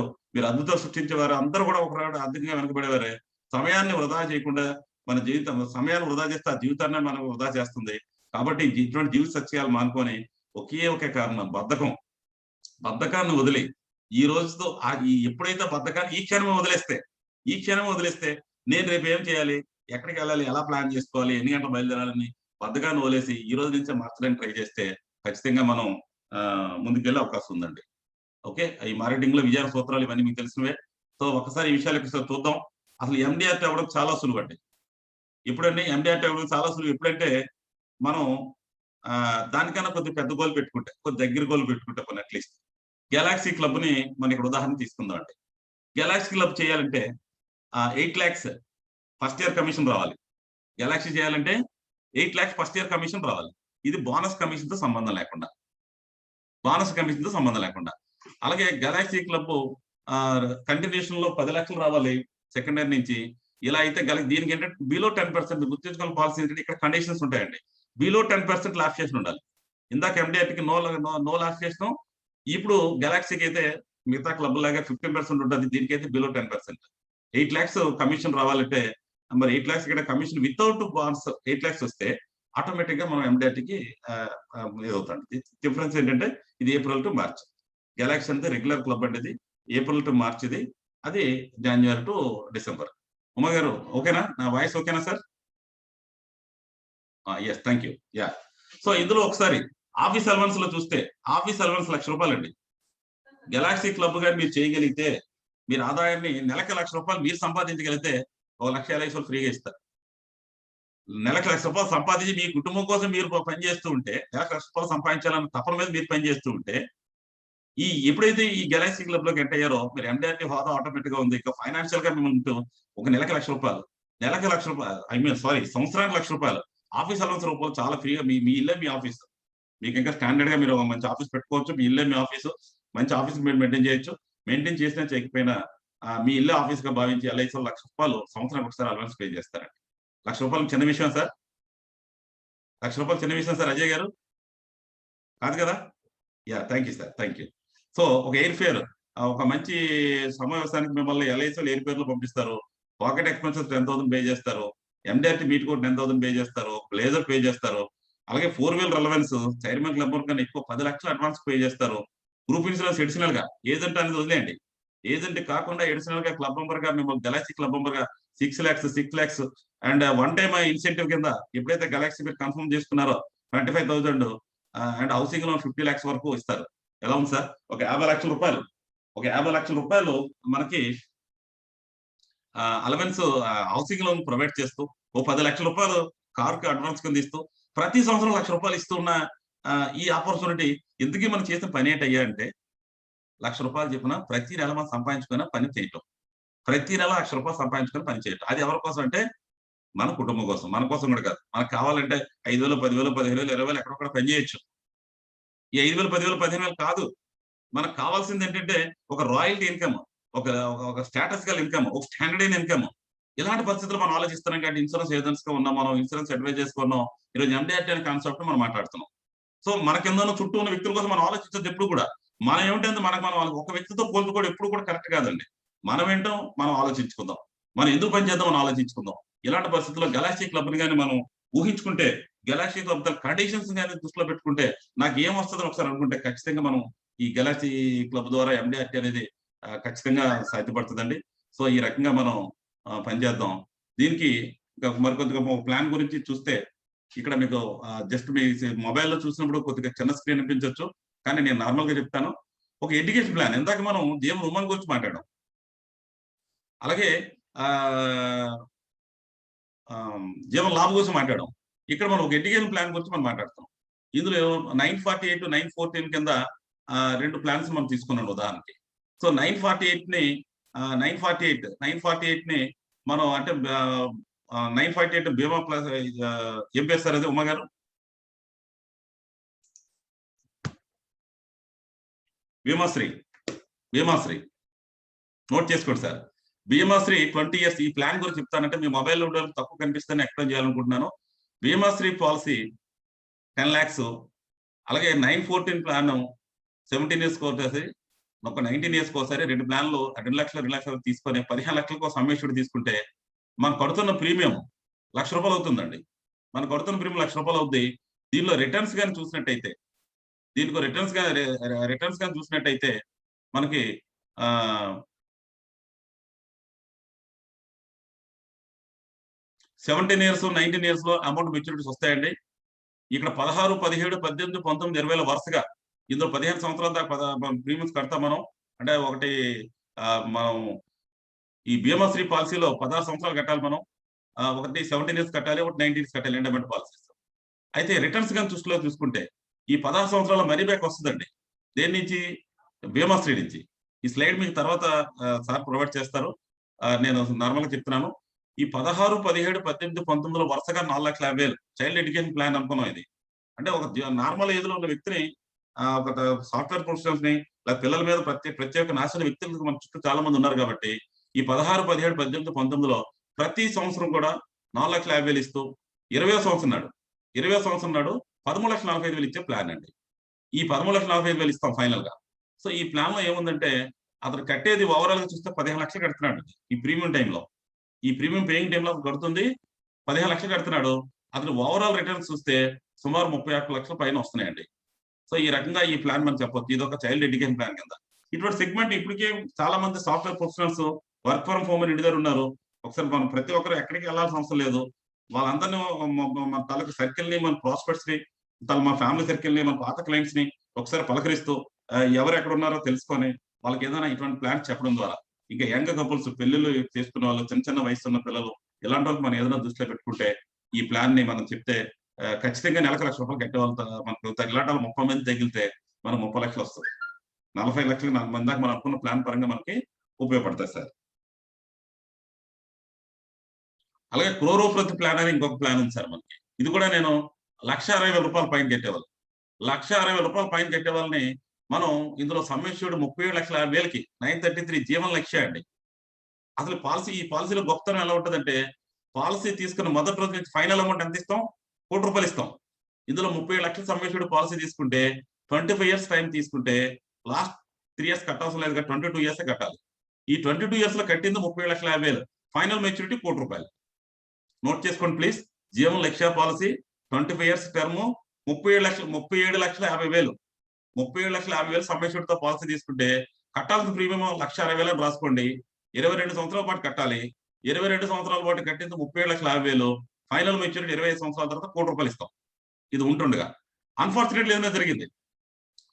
అద్భుతం సృష్టించేవారు. అందరూ కూడా ఒక అద్భుతంగా వెనకబడేవారే. సమయాన్ని వృధా చేయకుండా మన సమయాన్ని వృధా చేస్తే ఆ జీవితాన్ని మనం వృధా చేస్తుంది. కాబట్టి ఇటువంటి జీవిత సత్యాలు మానుకొని ఒకే కారణం బద్ధకాన్ని వదిలి ఈ రోజుతో ఎప్పుడైతే బద్ధకాన్ని ఈ క్షణమే వదిలేస్తే నేను రేపు ఏం చేయాలి, ఎక్కడికి వెళ్ళాలి, ఎలా ప్లాన్ చేసుకోవాలి, ఎన్ని గంటలు బయలుదేరాలని బద్ధకాన్ని వదిలేసి ఈ రోజు నుంచే మార్చడానికి ట్రై చేస్తే ఖచ్చితంగా మనం ముందుకెళ్ళే అవకాశం ఉందండి. ఓకే, ఈ మార్కెటింగ్ లో విజయ సూత్రాలు ఇవన్నీ మీకు తెలిసినవే. సో ఒకసారి ఈ విషయాలు చూద్దాం. అసలు ఎండిఆర్టీ అవ్వడం చాలా సులువు అండి. ఎప్పుడండి ఎండిఆర్టీ అవ్వడం చాలా సులువు? ఎప్పుడంటే మనం దానికన్నా కొద్ది పెద్ద గోల్ పెట్టుకుంటే, కొద్ది దగ్గర గోల్ పెట్టుకుంటే, కొన్ని అట్లీస్ట్ గెలాక్సీ క్లబ్ ని మనం ఇక్కడ ఉదాహరణ తీసుకుందాం అండి. గెలాక్సీ క్లబ్ చేయాలంటే 8 lakhs ఫస్ట్ ఇయర్ కమిషన్ రావాలి. గెలాక్సీ చేయాలంటే 8 lakhs ఫస్ట్ ఇయర్ కమిషన్ రావాలి. ఇది బోనస్ కమిషన్ తో సంబంధం లేకుండా, అలాగే గెలాక్సీ క్లబ్ కంటిన్యూషన్ లో 10 లక్షలు రావాలి సెకండ్ ఇయర్ నుంచి. ఇలా అయితే దీనికి ఏంటంటే బిలో 10% గుర్తుంచుకోవాల్సిన పాలసీ ఏంటంటే ఇక్కడ కండిషన్స్ ఉంటాయండి. బిలో 10% లాఫియేషన్ ఉండాలి. ఇందాక ఎండిఆర్టీకి నో లాఫియేషన్, ఇప్పుడు గెలాక్సీకి అయితే మిగతా క్లబ్ లాగా 15% ఉంటుంది, దీనికైతే బిలో 10%. 8 lakhs కమిషన్ రావాలంటే మరి 8 lakhs ఇక్కడ కమిషన్ వితౌట్ బాండ్స్ 8 lakhs వస్తే ఆటోమేటిక్ గా మనం ఎండిఆర్టీకి ఇదవుతుంది. డిఫరెన్స్ ఏంటంటే ఇది ఏప్రిల్ టు మార్చ్. గెలాక్సీ అంటే రెగ్యులర్ క్లబ్ అంటే ఇది ఏప్రిల్ టు మార్చ్, ఇది అది జనవరి టు డిసెంబర్. ఉమా గారు ఓకేనా? నా వాయిస్ ఓకేనా sir? Yes, thank you. Yeah, so ఇందులో ఒకసారి ఆఫీస్ అలవెన్స్ లో చూస్తే ఆఫీస్ అలవెన్స్ ₹1,00,000 అండి. గెలాక్సీ క్లబ్ గారు మీరు చేయగలిగితే మీరు ఆదాయాన్ని నెలకి ₹1,00,000 మీరు సంపాదించగలిగితే ₹1,50,000 ఫ్రీగా ఇస్తారు. నెలకు ₹1,00,000 సంపాదించి మీ కుటుంబం కోసం మీరు పనిచేస్తూ ఉంటే, నెలకు ₹1,00,000 సంపాదించాలన్న తపన మీద మీరు పనిచేస్తూ ఉంటే, ఎప్పుడైతే ఈ గెలాక్సీ క్లబ్ లోకి ఎంటర్ అయ్యారో మీరు ఎండిఆర్టీ హోదా ఆటోమేటిక్ గా ఉంది. ఇక ఫైనాన్షియల్ గా మిమ్మల్ని ఒక నెలకి ₹1,00,000, నెలకి ₹1,00,000 సంవత్సరానికి ₹1,00,000 ఆఫీస్ అలవెన్స్ రూపంలో చాలా ఫ్రీగా మీ ఇల్లే మీ ఆఫీస్. మీకు ఇంకా స్టాండర్డ్ గా మీరు మంచి ఆఫీస్ పెట్టుకోవచ్చు. మీ ఇల్లే మీ ఆఫీసు, మంచి ఆఫీస్ మీరు మెయింటైన్ చేయొచ్చు. మెయింటైన్ చేసినా చేయకపోయినా మీ ఇల్లే ఆఫీస్ గా భావించి ఎల్ఐసిలో ₹1,00,000 సంవత్సరానికి ఒకసారి అలవెన్స్ పే చేస్తారండి. ₹1,00,000 చిన్న విషయం సార్? ₹1,00,000 చిన్న విషయం సార్ అజయ్ గారు? కాదు కదా? Yeah, thank you sir, thank you. So ఒక ఎయిర్ ఫేర్, ఒక మంచి సమావేశానికి మిమ్మల్ని ఎల్ఐసిలో ఎయిర్ ఫేర్ లో పంపిస్తారు. పాకెట్ ఎక్స్పెన్సెస్ 10,000 పే చేస్తారు. ఎండిఆర్టీ మీట్ కూడా 10,000 పే చేస్తారు. బ్లేజర్ పే చేస్తారు. అలాగే 4-wheeler అలవెన్స్ చైర్మన్ క్లబ్ కన్నా ఎక్కువ 10 లక్షలు అడ్వాన్స్ పే చేస్తారు. గ్రూప్ ఇన్సూరెన్స్ ఎడిషనల్ గా, ఏజెంట్ అనేది వదిలేయండి, ఏజెంట్ కాకుండా ఎడిషనల్ గా క్లబ్ మెంబర్ గా మిమ్మల్ని గెలాక్సీ క్లబ్ మెంబర్ గా 6 lakhs and one time incentive కింద ఎప్పుడైతే గెలాక్సీ మీరు కన్ఫర్మ్ చేసుకున్నారో 25,000 అండ్ హౌసింగ్ లోన్ 50 lakhs వరకు ఇస్తారు. ఎలా ఉంది సార్? ఒక ₹50 లక్షలు మనకి అలవెన్స్ హౌసింగ్ లోన్ ప్రొవైడ్ చేస్తూ, ఓ ₹10 లక్షలు కారుకి అడ్వాన్స్ కింద ఇస్తూ, ప్రతి సంవత్సరం ₹1,00,000 ఇస్తున్న ఈ ఆపర్చునిటీ ఎందుకు మనం చేసిన పని ఏంటయ్యా అంటే, ₹1,00,000 చెప్పిన ప్రతి నెల మనం సంపాదించుకున్న పని చేయటం, ప్రతి నెల ₹1,00,000 సంపాదించుకుని పని చేయటం. అది ఎవరి కోసం అంటే మన కుటుంబం కోసం, మన కోసం కూడా కాదు. మనకు కావాలంటే 5,000, 10,000, 15,000, 20,000 ఎక్కడొక్కడ పని చేయొచ్చు. ఈ 5,000, 10,000, 15,000 కాదు. మనకు కావాల్సింది ఏంటంటే ఒక రాయల్టీ ఇన్కమ్, ఒక స్టేటస్ గల ఇన్కమ్, ఒక స్టాండర్డ్ అయిన ఇన్కమ్. ఇలాంటి పరిస్థితులు మనం ఆలోచిస్తున్నాం కాబట్టి ఇన్సూరెన్స్ ఏజెంట్స్ గా ఉన్నాం, మనం ఇన్సూరెన్స్ అడ్వైజర్స్ ఉన్నాం. ఈరోజు ఎండిఆర్టీ అనే కాన్సెప్ట్ మనం మాట్లాడుతున్నాం. సో మన కింద ఉన్న చుట్టూ ఉన్న వ్యక్తుల కోసం మనం ఆలోచించదు ఎప్పుడు కూడా. మనం ఏమిటంటే మనం ఒక వ్యక్తితో పోల్చుకోవడం ఎప్పుడు కూడా కరెక్ట్ కాదండి. మనం ఏంటో మనం ఆలోచించుకుందాం, మనం ఎందుకు పని చేద్దాం మనం ఆలోచించుకుందాం. ఇలాంటి పరిస్థితుల్లో గెలాక్సీ క్లబ్ ని కానీ మనం ఊహించుకుంటే, గెలాక్సీ క్లబ్ కండిషన్స్ కానీ దృష్టిలో పెట్టుకుంటే నాకు ఏం వస్తుందని ఒకసారి అనుకుంటే ఖచ్చితంగా మనం ఈ గెలాక్సీ క్లబ్ ద్వారా ఎండిఆర్టీ అనేది ఖచ్చితంగా సాధ్యపడుతుందండి. సో ఈ రకంగా మనం పనిచేద్దాం. దీనికి మరికొద్దిగా ప్లాన్ గురించి చూస్తే, ఇక్కడ మీకు జస్ట్ మీ మొబైల్లో చూసినప్పుడు కొద్దిగా చిన్న స్క్రీన్ అనిపించవచ్చు, కానీ నేను నార్మల్ గా చెప్తాను. ఒక ఎడ్యుకేషన్ ప్లాన్, ఇందాక మనం జీవన్ ఉమ్మన్ గురించి మాట్లాడాం, అలాగే జీవన్ లాభం గురించి మాట్లాడాం. ఇక్కడ మనం ఒక ఎడ్యుకేషన్ ప్లాన్ గురించి మనం మాట్లాడుతాం. ఇందులో 948, 914 కింద 2 ప్లాన్స్ మనం తీసుకున్నాం ఉదాహరణకి. సో 948 ని మనం అంటే 948 బీమా ప్లస్ ఏం పేరు సార్ అది ఉమా గారు? బీమాశ్రీ నోట్ చేసుకోండి సార్. బీమాశ్రీ 20 years. ఈ ప్లాన్ గురించి చెప్తానంటే మీ మొబైల్లో తక్కువ కనిపిస్తే ఎక్స్ప్లెయిన్ చేయాలనుకుంటున్నాను. బీమాశ్రీ పాలసీ 10 lakhs, అలాగే 914 ప్లాన్ 17 years కోసేసి ఒక 19 years కోసారి 2 ప్లాన్లు 2 లక్షలు తీసుకొని 15 లక్షలకు సమ్మేషుడు తీసుకుంటే మనం కడుతున్న ప్రీమియం ₹1,00,000 అవుతుందండి. మనం కడుతున్న ప్రీమియం ₹1,00,000 అవుద్ది. దీనిలో రిటర్న్స్ కానీ చూసినట్టయితే, చూసినట్టయితే మనకి 17 years, 19 years లో అమౌంట్ మెచ్యూరిటీస్ వస్తాయండి. ఇక్కడ 16, 17, 18, 19, 20 వరుసగా ఇందులో 15 సంవత్సరాల దాకా ప్రీమియమ్స్ కడతాం మనం. అంటే ఒకటి మనం ఈ బీమాశ్రీ పాలసీలో 16 సంవత్సరాలు కట్టాలి మనం. ఒకటి 17 years కట్టాలి, ఒకటి 19 years కట్టాలి ఎండమెంట్ పాలసీస్. అయితే రిటర్న్స్ కానీ దృష్టిలో చూసుకుంటే ఈ 16 సంవత్సరాల మనీ బ్యాక్ వస్తుందండి. దేని నుంచి? బీమాశ్రీ నుంచి. ఈ స్లైడ్ మీకు తర్వాత సార్ ప్రొవైడ్ చేస్తారు. నేను నార్మల్గా చెప్తున్నాను. ఈ 16, 17, 18, 19లో వరుసగా 4,50,000 చైల్డ్ ఎడ్యుకేషన్ ప్లాన్ అనుకున్నాం ఇది. అంటే ఒక నార్మల్ ఏజ్ లో ఉన్న వ్యక్తిని ఒక సాఫ్ట్వేర్ ప్రొఫెషనల్స్ ని లేదా పిల్లల మీద ప్రత్యేక నాశన వ్యక్తులకు మన చుట్టూ చాలా మంది ఉన్నారు కాబట్టి ఈ 16, 17, 18, 19లో ప్రతి సంవత్సరం కూడా 4,50,000 ఇస్తూ 20వ సంవత్సరం నాడు 13,45,000 ఇచ్చే ప్లాన్ అండి. ఈ 13,45,000 ఇస్తాం ఫైనల్ గా. సో ఈ ప్లాన్ లో ఏముందంటే అతను కట్టేది ఓవరాల్ గా చూస్తే 15 లక్షలు కడుతున్నాడు ఈ ప్రీమియం టైంలో. ఈ ప్రీమియం పేయింగ్ టైంలో కడుతుంది 15 లక్షలు కడుతున్నాడు. అతను ఓవరాల్ రిటర్న్స్ చూస్తే సుమారు 31 లక్షల పైన వస్తున్నాయండి. సో ఈ రకంగా ఈ ప్లాన్ మనం చెప్పొచ్చు. ఇది ఒక చైల్డ్ ఎడ్యుకేషన్ ప్లాన్ కింద. ఇటువంటి సెగ్మెంట్ ఇప్పటికే చాలా మంది software professionals work from home ఇంటి దగ్గర ఉన్నారు. ఒకసారి మనం ప్రతి ఒక్కరు ఎక్కడికి వెళ్ళాల్సిన అవసరం లేదు. వాళ్ళందరినీ మన తాలూకు సర్కిల్ ని, మన ప్రాస్పెక్ట్స్ ని, మా ఫ్యామిలీ సర్కిల్ ని, మన పాత క్లయింట్స్ ని ఒకసారి పలకరిస్తూ ఎవరు ఎక్కడ ఉన్నారో తెలుసుకొని వాళ్ళకి ఏదైనా ఇటువంటి ప్లాన్స్ చెప్పడం ద్వారా ఇంకా యంగ్ కపుల్స్ పెళ్లిళ్ళు చేసుకున్న వాళ్ళు, చిన్న చిన్న వయసు ఉన్న పిల్లలు, ఇలాంటి వాళ్ళకి మనం ఏదైనా దృష్టిలో పెట్టుకుంటే ఈ ప్లాన్ ని మనం చెప్తే ఖచ్చితంగా నెలకు ₹1,00,000 కట్టే వాళ్ళతో మనకు ఇలాంటి 30 మంది తగిలితే మనకు 30 లక్షలు వస్తుంది. 40 లక్షలు మన దాకా మనం అనుకున్న ప్లాన్ పరంగా మనకి ఉపయోగపడతాయి సార్. అలాగే క్రోరోపతి ప్లాన్ అని ఇంకొక ప్లాన్ ఉంది సార్ మనకి. ఇది కూడా నేను ₹1,60,000 పైన కట్టేవాళ్ళు. ₹1,60,000 పైన కట్టే వాళ్ళని మనం ఇందులో సమ్మిష్యుడు 37,50,000కి 933 జీవన లక్ష్య అండి. అసలు ఈ పాలసీలో గొప్పతనం ఎలా ఉంటుందంటే పాలసీ తీసుకున్న మొదటి రోజు నుంచి ఫైనల్ అమౌంట్ ఎంత ఇస్తాం? ₹1,00,000 ఇస్తాం. ఇందులో 37 లక్షల సమ్మిష్యుడు పాలసీ తీసుకుంటే 25 ఇయర్స్ టైం తీసుకుంటే లాస్ట్ 3 ఇయర్స్ కట్టాల్సిన లేదు, 22 ఇయర్స్ కట్టాలి. ఈ 22 ఇయర్స్ లో కట్టింది 37,50,000. Final maturity ₹1,00,000. నోట్ చేసుకోండి ప్లీజ్. జీవన లక్ష్య పాలసీ 25 ఇయర్స్ టర్మ్ 37,50,000 37,50,000 సమ్మిష్యుడితో పాలసీ తీసుకుంటే కట్టాల్సిన ప్రీమియం 1,60,000 అని రాసుకోండి. 22 సంవత్సరాల పాటు కట్టాలి. 22 సంవత్సరాల పాటు కట్టింది 37,50,000. ఫైనల్ మెచ్యూరిటీ 25 సంవత్సరాల తర్వాత ₹1,00,000 ఇస్తాం. ఇది ఉంటుండగా అన్ఫార్చునేట్లీ ఏమైనా జరిగింది,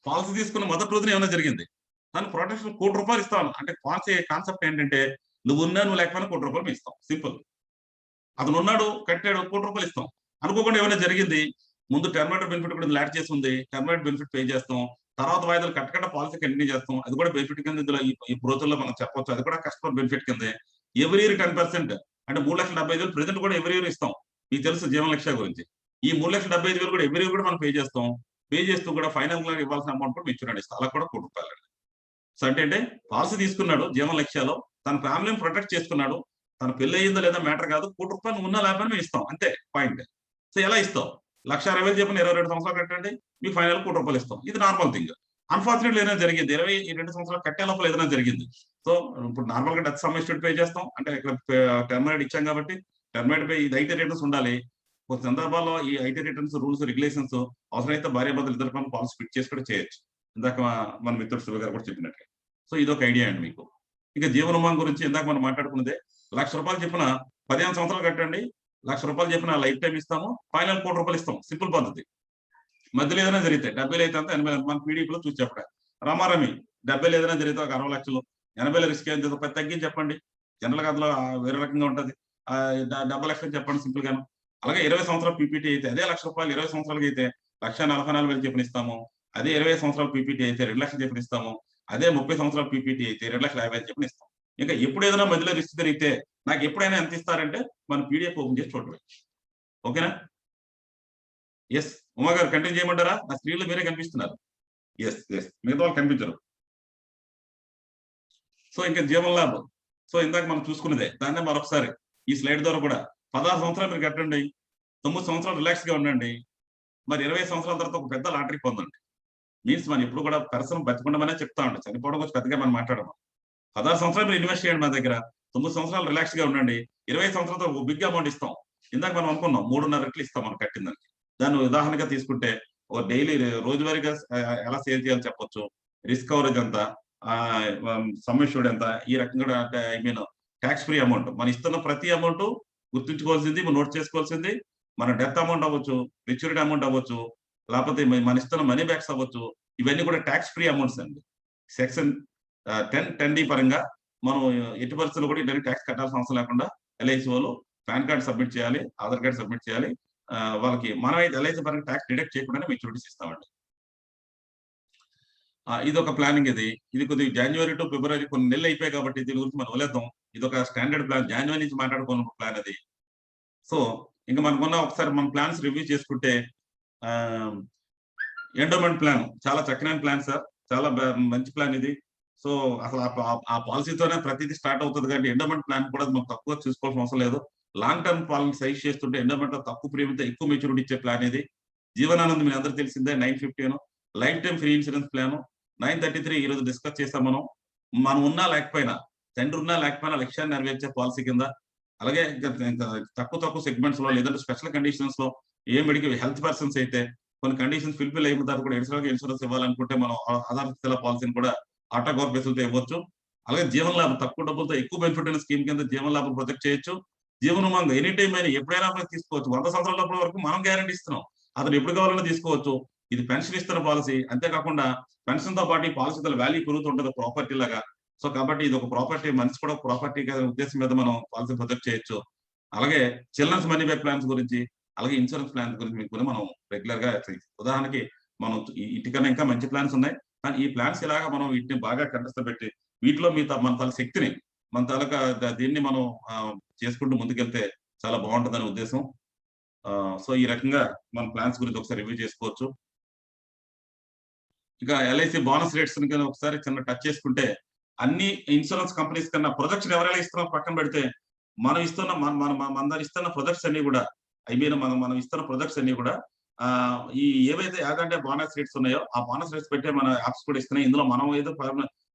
పాలసీ తీసుకున్న మొదటి రోజున ఏమైనా జరిగింది, దాని ప్రొటెక్షన్ ₹1,00,000 ఇస్తాను అంటే పాలసీ కాన్సెప్ట్ ఏంటంటే నువ్వు లేకపోయినా ₹1,00,000 ఇస్తాం. సింపుల్. అతను ఉన్నాడు, కట్టాడు, ₹1,00,000 ఇస్తాం. అనుకోకుండా ఏమైనా జరిగింది, ముందు టర్మినేటర్ బెనిఫిట్ కూడా యాడ్ చేసి ఉంది, టర్మినేటర్ బెనిఫిట్ పే చేస్తాం. తర్వాత వాయిదాలు కట్టకుండా పాలసీ కంటిన్యూ చేస్తాం. అది కూడా బెనిఫిట్ కింద ఇందులో ఈ బ్రోచర్లో మనం చెప్పొచ్చు. అది కూడా కస్టమర్ బెనిఫిట్ కిందే. ఎవ్రీ ఇయర్ 10% అంటే 3,75,000 ప్రెజెంట్ కూడా ఎవ్రీ ఇయర్ ఇస్తాం. మీకు తెలుసు జీవన లక్ష్య గురించి. ఈ 3,75,000 కూడా ఎవ్రీ ఇయర్ కూడా మనం పే చేస్తాం. పే చేస్తూ కూడా ఫైనల్ గా ఇవ్వాల్సిన అమౌంట్ కూడా మెచ్యూరిటీ ఇస్తాం. అలా కూడా ₹1,00,000. సో అంటే పాలసీ తీసుకున్నాడు జీవన లక్ష్యాలో, తన ఫ్యామిలీని ప్రొటెక్ట్ చేసుకున్నాడు, తన పెళ్లి అయ్యిందో లేదా మ్యాటర్ కాదు, ₹1,00,000 ఉన్నా లేకపోయినా మేము ఇస్తాం అంతే పాయింట్. సో ఎలా ఇస్తాం? 1,60,000 చెప్పిన 22 సంవత్సరాలు కట్టండి, మీకు ఫైనల్ ₹1,00,000 ఇస్తాం. ఇది నార్మల్ థింగ్. అన్ఫార్చునేట్లీ ఏదైనా జరిగింది, 22 సంవత్సరాలు కట్టే లోపల ఏదైనా జరిగింది. సో ఇప్పుడు నార్మల్ గా డెత్ సమ్మిష్యూడ్ పే చేస్తాం. అంటే ఇక్కడ టర్మినేట్ ఇచ్చాం కాబట్టి టర్మినేట్ పే ఇది ఐటీ రిటర్న్స్ ఉండాలి. కొన్ని సందర్భాల్లో ఈ ఐటీ రిటర్న్స్ రూల్స్ రెగ్యులేషన్స్ అవసరమైతే భార్యాభర్తలు ఇద్దరు పనులు పాలసీ ఫిట్ చేసి కూడా చేయొచ్చు. ఇందాక మన మిత్రుడు శివ గారు కూడా చెప్పినట్టు. సో ఇది ఒక ఐడియా అండి మీకు. ఇక జీవనోమాం గురించి ఇందాక మనం మాట్లాడుకున్నదే. ₹1,00,000 చెప్పిన 15 సంవత్సరాలు కట్టండి, ₹1,00,000 చెప్పిన లైఫ్ టైం ఇస్తాము, ఫైనల్ ₹1,00,000 ఇస్తాం. సింపుల్ పద్ధతి. మధ్యలో ఏదైనా జరిగితే 70 అయితే అంత 80 మన పీడీపీలో చూసి చెప్పండి. రమారమి 70 ఏదైనా జరిగితే ఒక 60 లక్షలు, 80 రిస్క్ ఏం చేద్దాం, తగ్గించి చెప్పండి. జనరల్ గా అందులో వేరే రకంగా ఉంటది. 70 లక్షలు చెప్పండి సింపుల్ గాను. అలాగే 20 సంవత్సరాలు పీపీటీ అయితే అదే ₹1,00,000 20 సంవత్సరాలకి అయితే 1,44,000 చెప్పిస్తాము. అదే 20 సంవత్సరాలు పీపీటీ అయితే 2 లక్షలు చెప్పిస్తాము. అదే 30 సంవత్సరాలు పీపీటీ అయితే 2,50,000 చెప్పిస్తాం. ఇంకా ఎప్పుడు ఏదైనా మధ్యలో రిస్క్ జరిగితే నాకు ఎప్పుడైనా ఎంత ఇస్తారంటే మన పీడిఎఫ్ ఓపెన్ చేసి చూడవచ్చు. ఓకేనా? ఎస్ ఉమా గారు కంటిన్యూ చేయమంటారా? నా స్క్రీన్లో మీరే కనిపిస్తున్నారు. ఎస్ మిగతా వాళ్ళు కనిపించరు. సో ఇంకా జీవన్ లాభ్. సో ఇందాక మనం చూసుకున్నదే, దాన్నే మరొకసారి ఈ స్లైడ్ ద్వారా కూడా 16 సంవత్సరాలు మీరు కట్టండి, 9 సంవత్సరాలు రిలాక్స్ గా ఉండండి, మరి 20 సంవత్సరాల తర్వాత ఒక పెద్ద లాటరీ పొందండి. మీన్స్ మనం ఎప్పుడు కూడా పర్సన్ బతికుండమనే చెప్తా ఉండే, చనిపోవడం గురించి పెద్దగా మనం మాట్లాడము. 16 సంవత్సరాలు మీరు ఇన్వెస్ట్ చేయండి మా దగ్గర, 9 సంవత్సరాలు రిలాక్స్ గా ఉండండి, 20 సంవత్సరాలతో ఒక బిగ్ అమౌంట్ ఇస్తాం. ఇందాక మనం అనుకున్నాం 3.5 రెట్లు ఇస్తాం మనం కట్టిందానికి. దాన్ని ఉదాహరణగా తీసుకుంటే ఒక డైలీ రోజువారీగా ఎలా సేవ్ చేయాలో చెప్పొచ్చు, రిస్క్ కవరేజ్ ఎంత, సమ్మిష్యూడ్ ఎంత, ఈ రకంగా I mean tax free amount. మనం ఇస్తున్న ప్రతి అమౌంట్ గుర్తుంచుకోవాల్సింది, నోట్ చేసుకోవాల్సింది, మన డెత్ అమౌంట్ అవ్వచ్చు, మెచ్యూరిటీ అమౌంట్ అవ్వచ్చు, లేకపోతే మన ఇస్తున్న మనీ బ్యాక్స్ అవ్వచ్చు, ఇవన్నీ కూడా ట్యాక్స్ ఫ్రీ అమౌంట్స్ అండి. సెక్షన్ 10(10D) పరంగా మనం ఎట్టి పరిస్థితుల్లో కూడా ఇలాంటి ట్యాక్స్ కట్టాల్సిన అవసరం లేకుండా ఎల్ఐసి వాళ్ళు పాన్ కార్డ్ సబ్మిట్ చేయాలి, ఆధార్ కార్డ్ సబ్మిట్ చేయాలి. వాళ్ళకి మనం అయితే ఎల్ఐసి పరంగా ట్యాక్స్ డిడక్ట్ చేయకుండానే మెచ్యూరిటీస్ ఇస్తామండి. ఇది ఒక ప్లానింగ్. ఇది కొద్దిగా జనవరి టు ఫిబ్రవరి కొన్ని నెలలు అయిపోయాయి కాబట్టి దీని గురించి మనం వదిలేద్దాం. ఇది ఒక స్టాండర్డ్ ప్లాన్, జనవరి నుంచి మాట్లాడుకున్న ప్లాన్ అది. సో ఇంకా మనకున్న ఒకసారి మన ప్లాన్స్ రివ్యూ చేసుకుంటే ఎండోమెంట్ ప్లాన్ చాలా చక్కనైన ప్లాన్ సార్, చాలా మంచి ప్లాన్ ఇది. సో అసలు ఆ పాలసీతోనే ప్రతిదీ స్టార్ట్ అవుతుంది, కానీ ఎండోమెంట్ ప్లాన్ కూడా మనం తక్కువ చూసుకోవాల్సిన అవసరం లేదు. లాంగ్ టర్మ్ పాలసీ సైజ్ చేస్తుంటే ఎండోమెంట్ లో తక్కువ ప్రీమియంతో ఎక్కువ మెచ్యూరిటీ ఇచ్చే ప్లాన్ ఇది. జీవనానంద్ మీ అందరూ తెలిసిందే 950 life time free insurance plan 933 ఈ రోజు డిస్కస్ చేస్తాం. మనం ఉన్నా లేకపోయినా, తండ్రి ఉన్నా లేకపోయినా లక్ష్యాన్ని నెరవేర్చే పాలసీ కింద. అలాగే ఇంకా తక్కువ సెగ్మెంట్స్ లో లేదంటే స్పెషల్ కండిషన్స్ లో ఏ మెడికల్ హెల్త్ పర్సన్స్ అయితే కొన్ని కండిషన్స్ ఫుల్ఫిల్ అయిన తర్వాత కూడా ఎడిషనల్ గా ఇన్సూరెన్స్ ఇవ్వాలనుకుంటే మనం ఆధార్ పాలసీని కూడా ఆటో కార్పొరేషన్ తో ఇవ్వచ్చు. అలాగే జీవన లాభం తక్కువ డబ్బులతో ఎక్కువ బెనిఫిట్ అయిన స్కీమ్ కింద జీవన లాభం ప్రొజెక్ట్ చేయొచ్చు. జీవనోమంగ ఎనీ టైం అయినా ఎప్పుడైనా తీసుకోవచ్చు. 100 సంవత్సరాల వరకు మనం గ్యారంటీ ఇస్తున్నాం, అతను ఎప్పుడు కావాలన్నా తీసుకోవచ్చు. ఇది పెన్షన్ ఇస్తున్న పాలసీ, అంతేకాకుండా పెన్షన్ తో పాటు ఈ పాలసీ వాల్యూ పెరుగుతుంటది ప్రాపర్టీ లాగా. సో కాబట్టి ఇది ఒక ప్రాపర్టీ, మనిషి కూడా ప్రాపర్టీ ఉద్దేశం మీద మనం పాలసీ ప్రొజెక్ట్ చేయొచ్చు. అలాగే చిల్డ్రన్స్ మనీ బ్యాక్ ప్లాన్స్ గురించి, అలాగే ఇన్సూరెన్స్ ప్లాన్స్ గురించి మీకు మనం రెగ్యులర్ గా ఉదాహరణకి మనం ఇటుకన్నా ఇంకా మంచి ప్లాన్స్ ఉన్నాయి, కానీ ఈ ప్లాన్స్ ఇలాగా మనం వీటిని బాగా కంటస్థ పెట్టి వీటిలో మన తల శక్తిని మన తాలూకా దీన్ని మనం చేసుకుంటూ ముందుకెళ్తే చాలా బాగుంటుందనే ఉద్దేశం. సో ఈ రకంగా మన ప్లాన్స్ గురించి ఒకసారి రివ్యూ చేసుకోవచ్చు. ఇక ఎల్ఐసి బోనస్ రేట్స్ ఒకసారి చిన్న టచ్ చేసుకుంటే, అన్ని ఇన్సూరెన్స్ కంపెనీస్ కన్నా ప్రొజెక్షన్ ఎవరైనా ఇస్తున్నారో పక్కన పెడితే మనం ఇస్తున్న ప్రొజెక్ట్స్ అన్ని కూడా మనం ఇస్తున్న ప్రొజెక్ట్స్ అన్ని కూడా ఈ ఏవైతే ఏదంటే బోనస్ రేట్స్ ఉన్నాయో ఆ బోనస్ రేట్స్ పెట్టే మన యాప్స్ కూడా ఇస్తున్నాయి. ఇందులో మనం ఏదో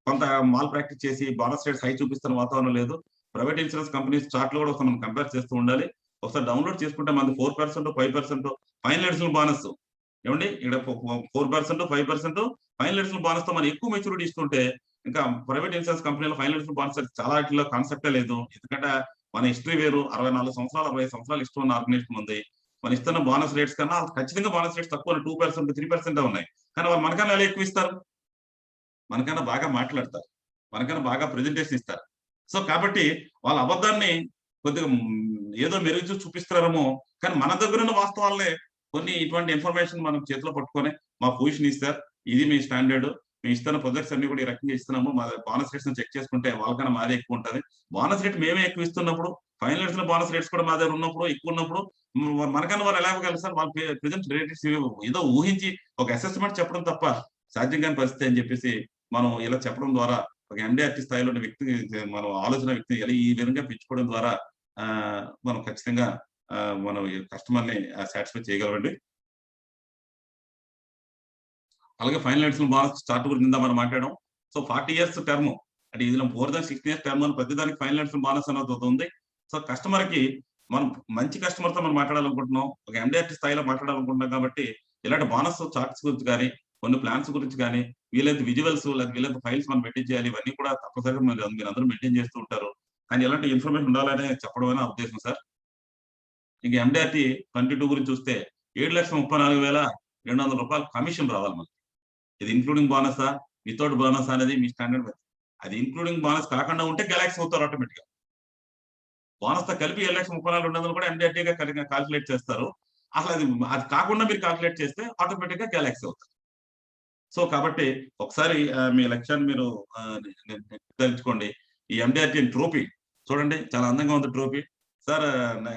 కొంత మాల్ ప్రాక్టీస్ చేసి బోనస్ రేట్స్ హై చూపిస్తున్న వాతావరణం లేదు. ప్రైవేట్ ఇన్సూరెన్స్ కంపెనీస్ చార్ట్ లో కూడా ఒకసారి మనం కంపేర్ చేస్తూ ఉండాలి. ఒకసారి డౌన్లోడ్ చేసుకుంటే మనది 4%, 5% ఫైనల్ ఎడిషనల్ బోనస్ ఏమండి, ఇక్కడ 4%, 5% ఫైనల్ ఎడిషనల్ బోనస్ తో మనం ఎక్కువ మెచ్యూరిటీ ఇస్తుంటే, ఇంకా ప్రైవేట్ ఇన్సూరెన్స్ కంపెనీలో ఫైనల్ ఎడిషనల్ బోనస్ చాలా వాటిలో కాన్సెప్టే లేదు. ఎందుకంటే మన హిస్టరీ వేరు, 64 సంవత్సరాలు 65 సంవత్సరాలు హిస్టరీ ఉన్న ఆర్గనైజేషన్ ఉంది. మన ఇస్తున్న బోనస్ రేట్స్ కన్నా ఖచ్చితంగా బోనస్ రేట్స్ తక్కువ 2%, 3% ఉన్నాయి. కానీ వాళ్ళు మనకన్నా ఎలా ఎక్కువ ఇస్తారు, మనకన్నా బాగా మాట్లాడతారు, మనకన్నా బాగా ప్రెజెంటేషన్ ఇస్తారు. సో కాబట్టి వాళ్ళ అబద్ధాన్ని కొద్దిగా ఏదో మెరుగు చూపిస్తారేమో, కానీ మన దగ్గర ఉన్న వాస్తవాలనే కొన్ని ఇటువంటి ఇన్ఫర్మేషన్ మనం చేతిలో పట్టుకొని మా పొజిషన్ ఇస్తారు, ఇది మీ స్టాండర్డ్, మేము ఇస్తున్న ప్రొజెక్ట్స్ అన్ని కూడా ఈ రకంగా ఇస్తున్నాము, మా బోనస్ రేట్స్ చెక్ చేసుకుంటే వాళ్ళకన్నా మాదే ఎక్కువ ఉంటుంది. బోనస్ రేట్ మేమే ఎక్కువ ఇస్తున్నప్పుడు, ఫైనల్ ఇయర్స్ లో బోనస్ రేట్స్ కూడా మా దగ్గర ఉన్నప్పుడు ఎక్కువ ఉన్నప్పుడు మనకన్నా వాళ్ళు ఎలా ఇవ్వగలరు సార్? వాళ్ళ ప్రెజెంట్ రేట్స్ ఏదో ఊహించి ఒక అసెస్మెంట్ చెప్పడం తప్ప సాధ్యం కాని పరిస్థితి అని చెప్పేసి మనం ఇలా చెప్పడం ద్వారా ఒక ఎండిఆర్టీ స్థాయిలో ఉన్న వ్యక్తి, మనం ఆలోచన వ్యక్తిని ఇలా ఈ విధంగా పెంచుకోవడం ద్వారా మనం ఖచ్చితంగా మనం కస్టమర్ ని సాటిస్ఫై చేయగలమండి. అలాగే ఫైనల్ ఎడిషనల్ బోనస్ స్టార్ట్ గురించి మనం మాట్లాడడం. సో 40 years టర్మ్ అంటే ఇందులో 4 than 16 years టర్మ్ అని ప్రతిదానికి ఫైనల్ ఎడిషనల్ బోనస్ అనేది ఉంది. సో కస్టమర్ కి మనం మంచి కస్టమర్ తో మనం మాట్లాడాలనుకుంటున్నాం, ఒక ఎండిఆర్టీ స్థాయిలో మాట్లాడాలనుకుంటున్నాం. కాబట్టి ఇలాంటి బోనస్ చార్ట్స్ గురించి కానీ, కొన్ని ప్లాన్స్ గురించి కానీ, వీలైతే విజువల్స్ లేదా వీలైతే ఫైల్స్ మనం మెయింటైన్ చేయాలి, ఇవన్నీ కూడా తప్పనిసరిగా మీరు అందరూ మెయింటైన్ చేస్తూ ఉంటారు. కానీ ఎలాంటి ఇన్ఫర్మేషన్ ఉండాలనే చెప్పడం అనే ఉద్దేశం సార్. ఇంక ఎండిఆర్టీ 22 గురించి చూస్తే 7,34,200 రూపాయలు కమిషన్ రావాలి మనకి. ఇది ఇన్క్లూడింగ్ బోనసా వితౌట్ బోనస్ అనేది మీ స్టాండర్డ్ మెథడ్. అది ఇన్క్లూడింగ్ బోనస్ కాకుండా ఉంటే గెలాక్సీ అవుతారు ఆటోమేటిక్ గా. బోనస్ తో కలిపి 7,34,200 కూడా ఎండిఆర్టీగా కాల్కులేట్ చేస్తారు. అసలు అది కాకుండా మీరు కాల్కులేట్ చేస్తే ఆటోమేటిక్ గా గెలాక్సీ అవుతారు. సో కాబట్టి ఒకసారి మీ లక్ష్యాన్ని మీరు నిర్ధారించుకోండి. ఈ ఎండిఆర్టీ ట్రోఫీ చూడండి, చాలా అందంగా ఉంది ట్రోఫీ. సార్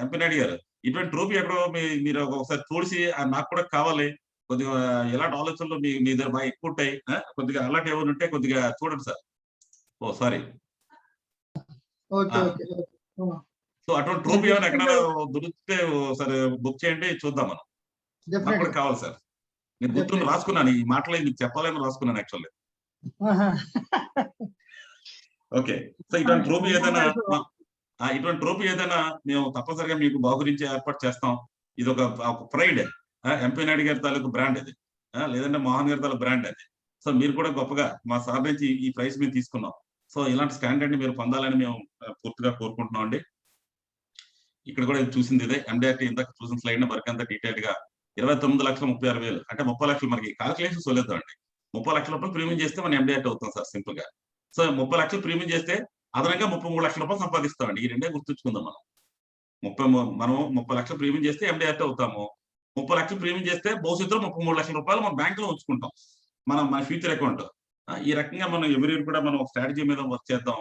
ఎంపీ నాయుడు గారు, ఇటువంటి ట్రోఫీ ఎక్కడో మీరు ఒకసారి చూసి నాకు కూడా కావాలి, కొద్దిగా ఎలాంటి ఆలోచనలు మీ దగ్గర బాగా ఎక్కువ ఉంటాయి, కొద్దిగా అలాంటి ఏమైనా ఉంటే కొద్దిగా చూడండి సార్. ఓ సారీ. సో అటువంటి ట్రోఫీ ఏమైనా ఎక్కడైనా దొరికితే సరే బుక్ చేయండి, చూద్దాం మనం. నాకు కూడా కావాలి సార్. నేను గుర్తుని రాసుకున్నాను, ఈ మాటలు మీకు చెప్పాలని రాసుకున్నాను యాక్చువల్లీ. ఓకే. సో ఇటువంటి ట్రోఫీ ఏదైనా మేము తప్పనిసరిగా మీకు బహుకరించి ఏర్పాటు చేస్తాం. ఇది ఒక ప్రైడ్, ఎంపీ నాయుడు గారి తాలూకు బ్రాండ్ అది, లేదంటే మోహన్ గారి తాలూకు బ్రాండ్ అది. సో మీరు కూడా గొప్పగా మా సార్ నుంచి ఈ ప్రైజ్ మేము తీసుకున్నాం. సో ఇలాంటి స్టాండర్డ్ ని మీరు పొందాలని మేము పూర్తిగా కోరుకుంటున్నాం అండి. ఇక్కడ కూడా చూసింది ఇదే ఎండిఆర్టీ, ఇందాక చూసిన స్లైడ్ వర్క్ అంతా డీటెయిల్ గా 29,36,000 అంటే 30 లక్షలు. మనకి కాల్కులేషన్స్ వదిలేద్దాం అండి. 30 లక్షల రూపాయలు ప్రీమియం చేస్తే మనం ఎండిఆర్టీ అవుతాం సార్ సింపుల్ గా. సో 30 లక్షలు ప్రీమియం చేస్తే అదనంగా 33 లక్షల రూపాయలు సంపాదిస్తామండి. ఈ రెండే గుర్తుంచుకుందాం మనం. 30 లక్షలు ప్రీమియం చేస్తే ఎండిఆర్టీ అవుతాము. 30 లక్షలు ప్రీమియం చేస్తే భవిష్యత్తులో 33 లక్షల రూపాయలు మన బ్యాంక్ లో ఉంచుకుంటాం, మన ఫ్యూచర్ అకౌంట్. ఈ రకంగా మనం ఎవరి కూడా మనం స్ట్రాటజీ మీద వర్క్ చేద్దాం.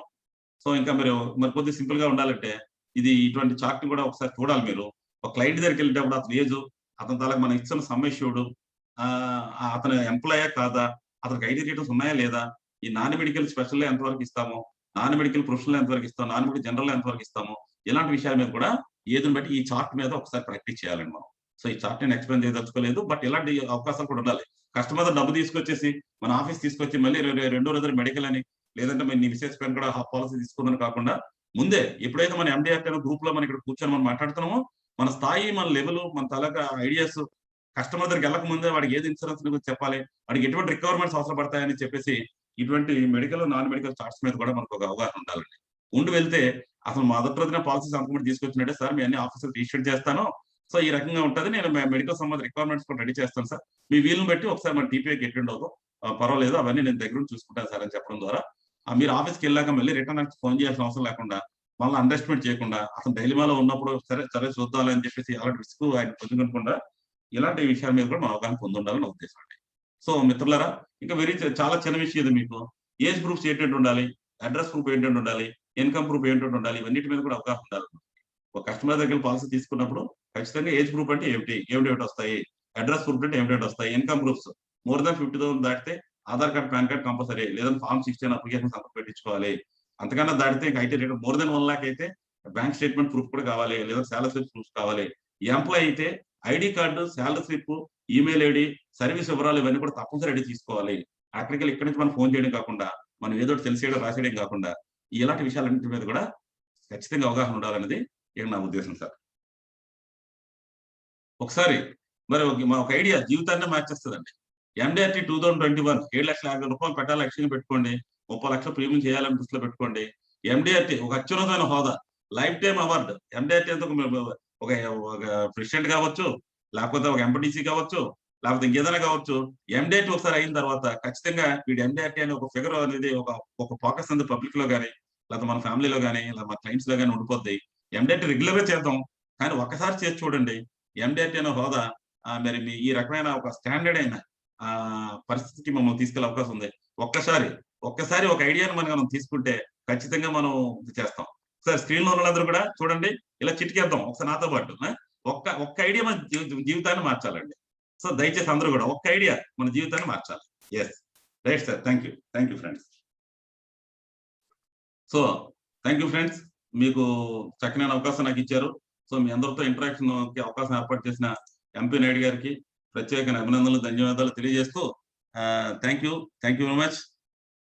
సో ఇంకా మీరు మరి కొద్దిగా సింపుల్ గా ఉండాలంటే ఇది ఇటువంటి చార్ట్ కూడా ఒకసారి చూడాలి మీరు. ఒక క్లయింట్ దగ్గరికి వెళ్ళేటప్పుడు అతని ఏజ్, అతని తాలకు మనం ఇచ్చిన సమ్మిష్యూడు, అతను ఎంప్లాయా కాదా, అతనికి ఐటీ రిటర్న్స్ ఉన్నాయా లేదా, ఈ నాన్ మెడికల్ స్పెషల్ ఎంతవరకు ఇస్తాము, నాన్ మెడికల్ ప్రొఫెషనల్ ఎంతవరకు ఇస్తాం, నాన్ మెడికల్ జనరల్ ఎంతవరకు ఇస్తాము, ఇలాంటి విషయాల మీద కూడా ఏదని బట్టి ఈ చార్ట్ మీద ఒకసారి ప్రాక్టీస్ చేయాలండి మనం. సో ఈ చార్ట్ నేను ఎక్స్ప్లెయిన్ చేయదలుచుకోలేదు, బట్ ఇలాంటి అవకాశాలు కూడా ఉండాలి. కస్టమర్ డబ్బు తీసుకొచ్చేసి మన ఆఫీస్ తీసుకొచ్చి మళ్ళీ రెండో రోజు మెడికల్ అని, లేదంటే నీ విశేష పెన్ కూడా పాలసీ తీసుకుందని కాకుండా ముందే ఎప్పుడైతే మన ఎండిఆర్ గ్రూప్ లో మనం ఇక్కడ కూర్చొని మనం మాట్లాడుతున్నామో మన స్థాయి, మన లెవెల్, మన తాలూకా ఐడియాస్ కస్టమర్ దగ్గరికి వెళ్ళక ముందే వాడికి ఏది ఇన్సూరెన్స్ గురించి చెప్పాలి, వాడికి ఎటువంటి రిక్వైర్మెంట్స్ అవసరం పడతాయని చెప్పేసి ఇటువంటి మెడికల్ నాన్ మెడికల్ చార్ట్స్ మీద కూడా మనకు ఒక అవగాహన ఉండాలండి. ఉండి వెళ్తే అసలు మొదటి రోజున పాలసీ సంతకం తీసుకొచ్చినట్టే, సార్ మీ అన్ని ఆఫీసులు రిజిస్టర్ చేస్తాను, సో ఈ రకంగా ఉంటుంది, నేను మెడికల్ సంబంధ రిక్వైర్మెంట్స్ కూడా రెడీ చేస్తాను సార్, మీ వీలుని బట్టి ఒకసారి మన టీపీఐకి అటెండ్ అవుతాం, పర్వాలేదు అవన్నీ నేను దగ్గర నుంచి చూసుకుంటాను సార్ అని చెప్పడం ద్వారా మీరు ఆఫీస్కి వెళ్ళాక మళ్ళీ రిటర్న్ ఫోన్ చేయాల్సిన అవసరం లేకుండా, మళ్ళీ అండర్స్టిమేట్ చేయకుండా, అతను డైలీమాలో ఉన్నప్పుడు సరే చూద్దామని అని చెప్పేసి అలాంటి రిస్క్ ఆయన పొందుకోకుండా ఇలాంటి విషయాల మీద కూడా మన అవగాహన పొంది ఉండాలని ఉద్దేశం అండి. సో మిత్రులారా, ఇంకా చాలా చిన్న విషయం ఇది. మీకు ఏజ్ ప్రూఫ్స్ ఏంటంటే ఉండాలి, అడ్రస్ ప్రూఫ్ ఏంటంటే ఉండాలి, ఇన్కమ్ ప్రూఫ్ ఏంటంటే ఉండాలి, ఇవన్నిటి మీద కూడా అవగాహన ఉండాలి. ఒక కస్టమర్ దగ్గర పాలసీ తీసుకున్నప్పుడు ఖచ్చితంగా ఏజ్ ప్రూఫ్ అంటే ఏమిటి వస్తాయి, అడ్రస్ ప్రూఫ్ అంటే ఏమిటి వస్తాయి, ఇన్కమ్ ప్రూఫ్స్ మోర్ దాన్ 50,000 దాటితే Aadhaar card, pan card compulsory, లేదంటే ఫార్మ్ 16 అప్లికేషన్ సంతకం పెట్టించుకోవాలి. అంతకన్నా దాటితే IT rate more than 1 lakh అయితే బ్యాంక్ స్టేట్మెంట్ ప్రూఫ్ కూడా కావాలి, లేదా శాలరీ స్లిప్ ప్రూఫ్ కావాలి. ఎంప్లాయీ అయితే ID card, salary slip, email ID, service వివరాలు ఇవన్నీ కూడా తప్పనిసరి రెడీ తీసుకోవాలి. అక్కడికి ఇక్కడి నుంచి మనం ఫోన్ చేయడం కాకుండా, మనం ఏదో తెలిసేయడం రాసేయడం కాకుండా ఇలాంటి విషయాలన్నింటి మీద కూడా ఖచ్చితంగా అవగాహన ఉండాలనేది నా ఉద్దేశం సార్. ఒకసారి మరి ఒక ఐడియా జీవితాన్ని మార్చేస్తుందండి. ఎండిఆర్టీ 2021 7,50,000 పెట్టాలి లక్ష్యంగా పెట్టుకోండి. 30 లక్షల ప్రీమియం చేయాలని దృష్టిలో పెట్టుకోండి. ఎండిఆర్టీ ఒక అత్యున్నతమైన హోదా, లైఫ్ టైమ్ అవార్డు. ఎండిఆర్టీ అంటే ఒక ప్రెసిడెంట్ కావచ్చు, లేకపోతే ఒక ఎంపీటీసీ కావచ్చు, లేకపోతే ఇంకేదైనా కావచ్చు. ఎండిఆర్టీ ఒకసారి అయిన తర్వాత ఖచ్చితంగా వీడి ఎండిఆర్టీ అనే ఒక ఫిగర్ అనేది ఒక ఫోకస్ అనేది పబ్లిక్ లో కానీ, లేకపోతే మన ఫ్యామిలీలో కానీ, లేదా మన క్లయింట్స్ లో కానీ ఉండిపోద్ది. ఎండిఆర్టీ రెగ్యులర్ గా చేద్దాం, కానీ ఒక్కసారి చేసి చూడండి. ఎండిఆర్టీ అనే హోదా మరి ఈ రకమైన ఒక స్టాండర్డ్ అయిన పరిస్థితికి మమ్మల్ని తీసుకెళ్లే అవకాశం ఉంది. ఒక్కసారి ఒక ఐడియాను మనం తీసుకుంటే ఖచ్చితంగా మనం చేస్తాం. సార్ స్క్రీన్ లో ఉన్నందరూ కూడా చూడండి, ఇలా చిటికేద్దాం ఒకసారి నాతో పాటు. ఒక్క ఐడియా మన జీవితాన్ని మార్చాలండి. సో దయచేసి అందరూ కూడా ఒక్క ఐడియా మన జీవితాన్ని మార్చాలి. Yes right sir, thank you friends. So thank you friends, మీకు చక్కనైన అవకాశం నాకు ఇచ్చారు. సో మీ అందరితో ఇంటరాక్షన్ కి అవకాశం ఏర్పాటు చేసిన ఎంపీ నాయుడు గారికి ప్రత్యేక అభినందనలు, ధన్యవాదాలు తెలియజేస్తూ థ్యాంక్ యూ వెరీ మచ్.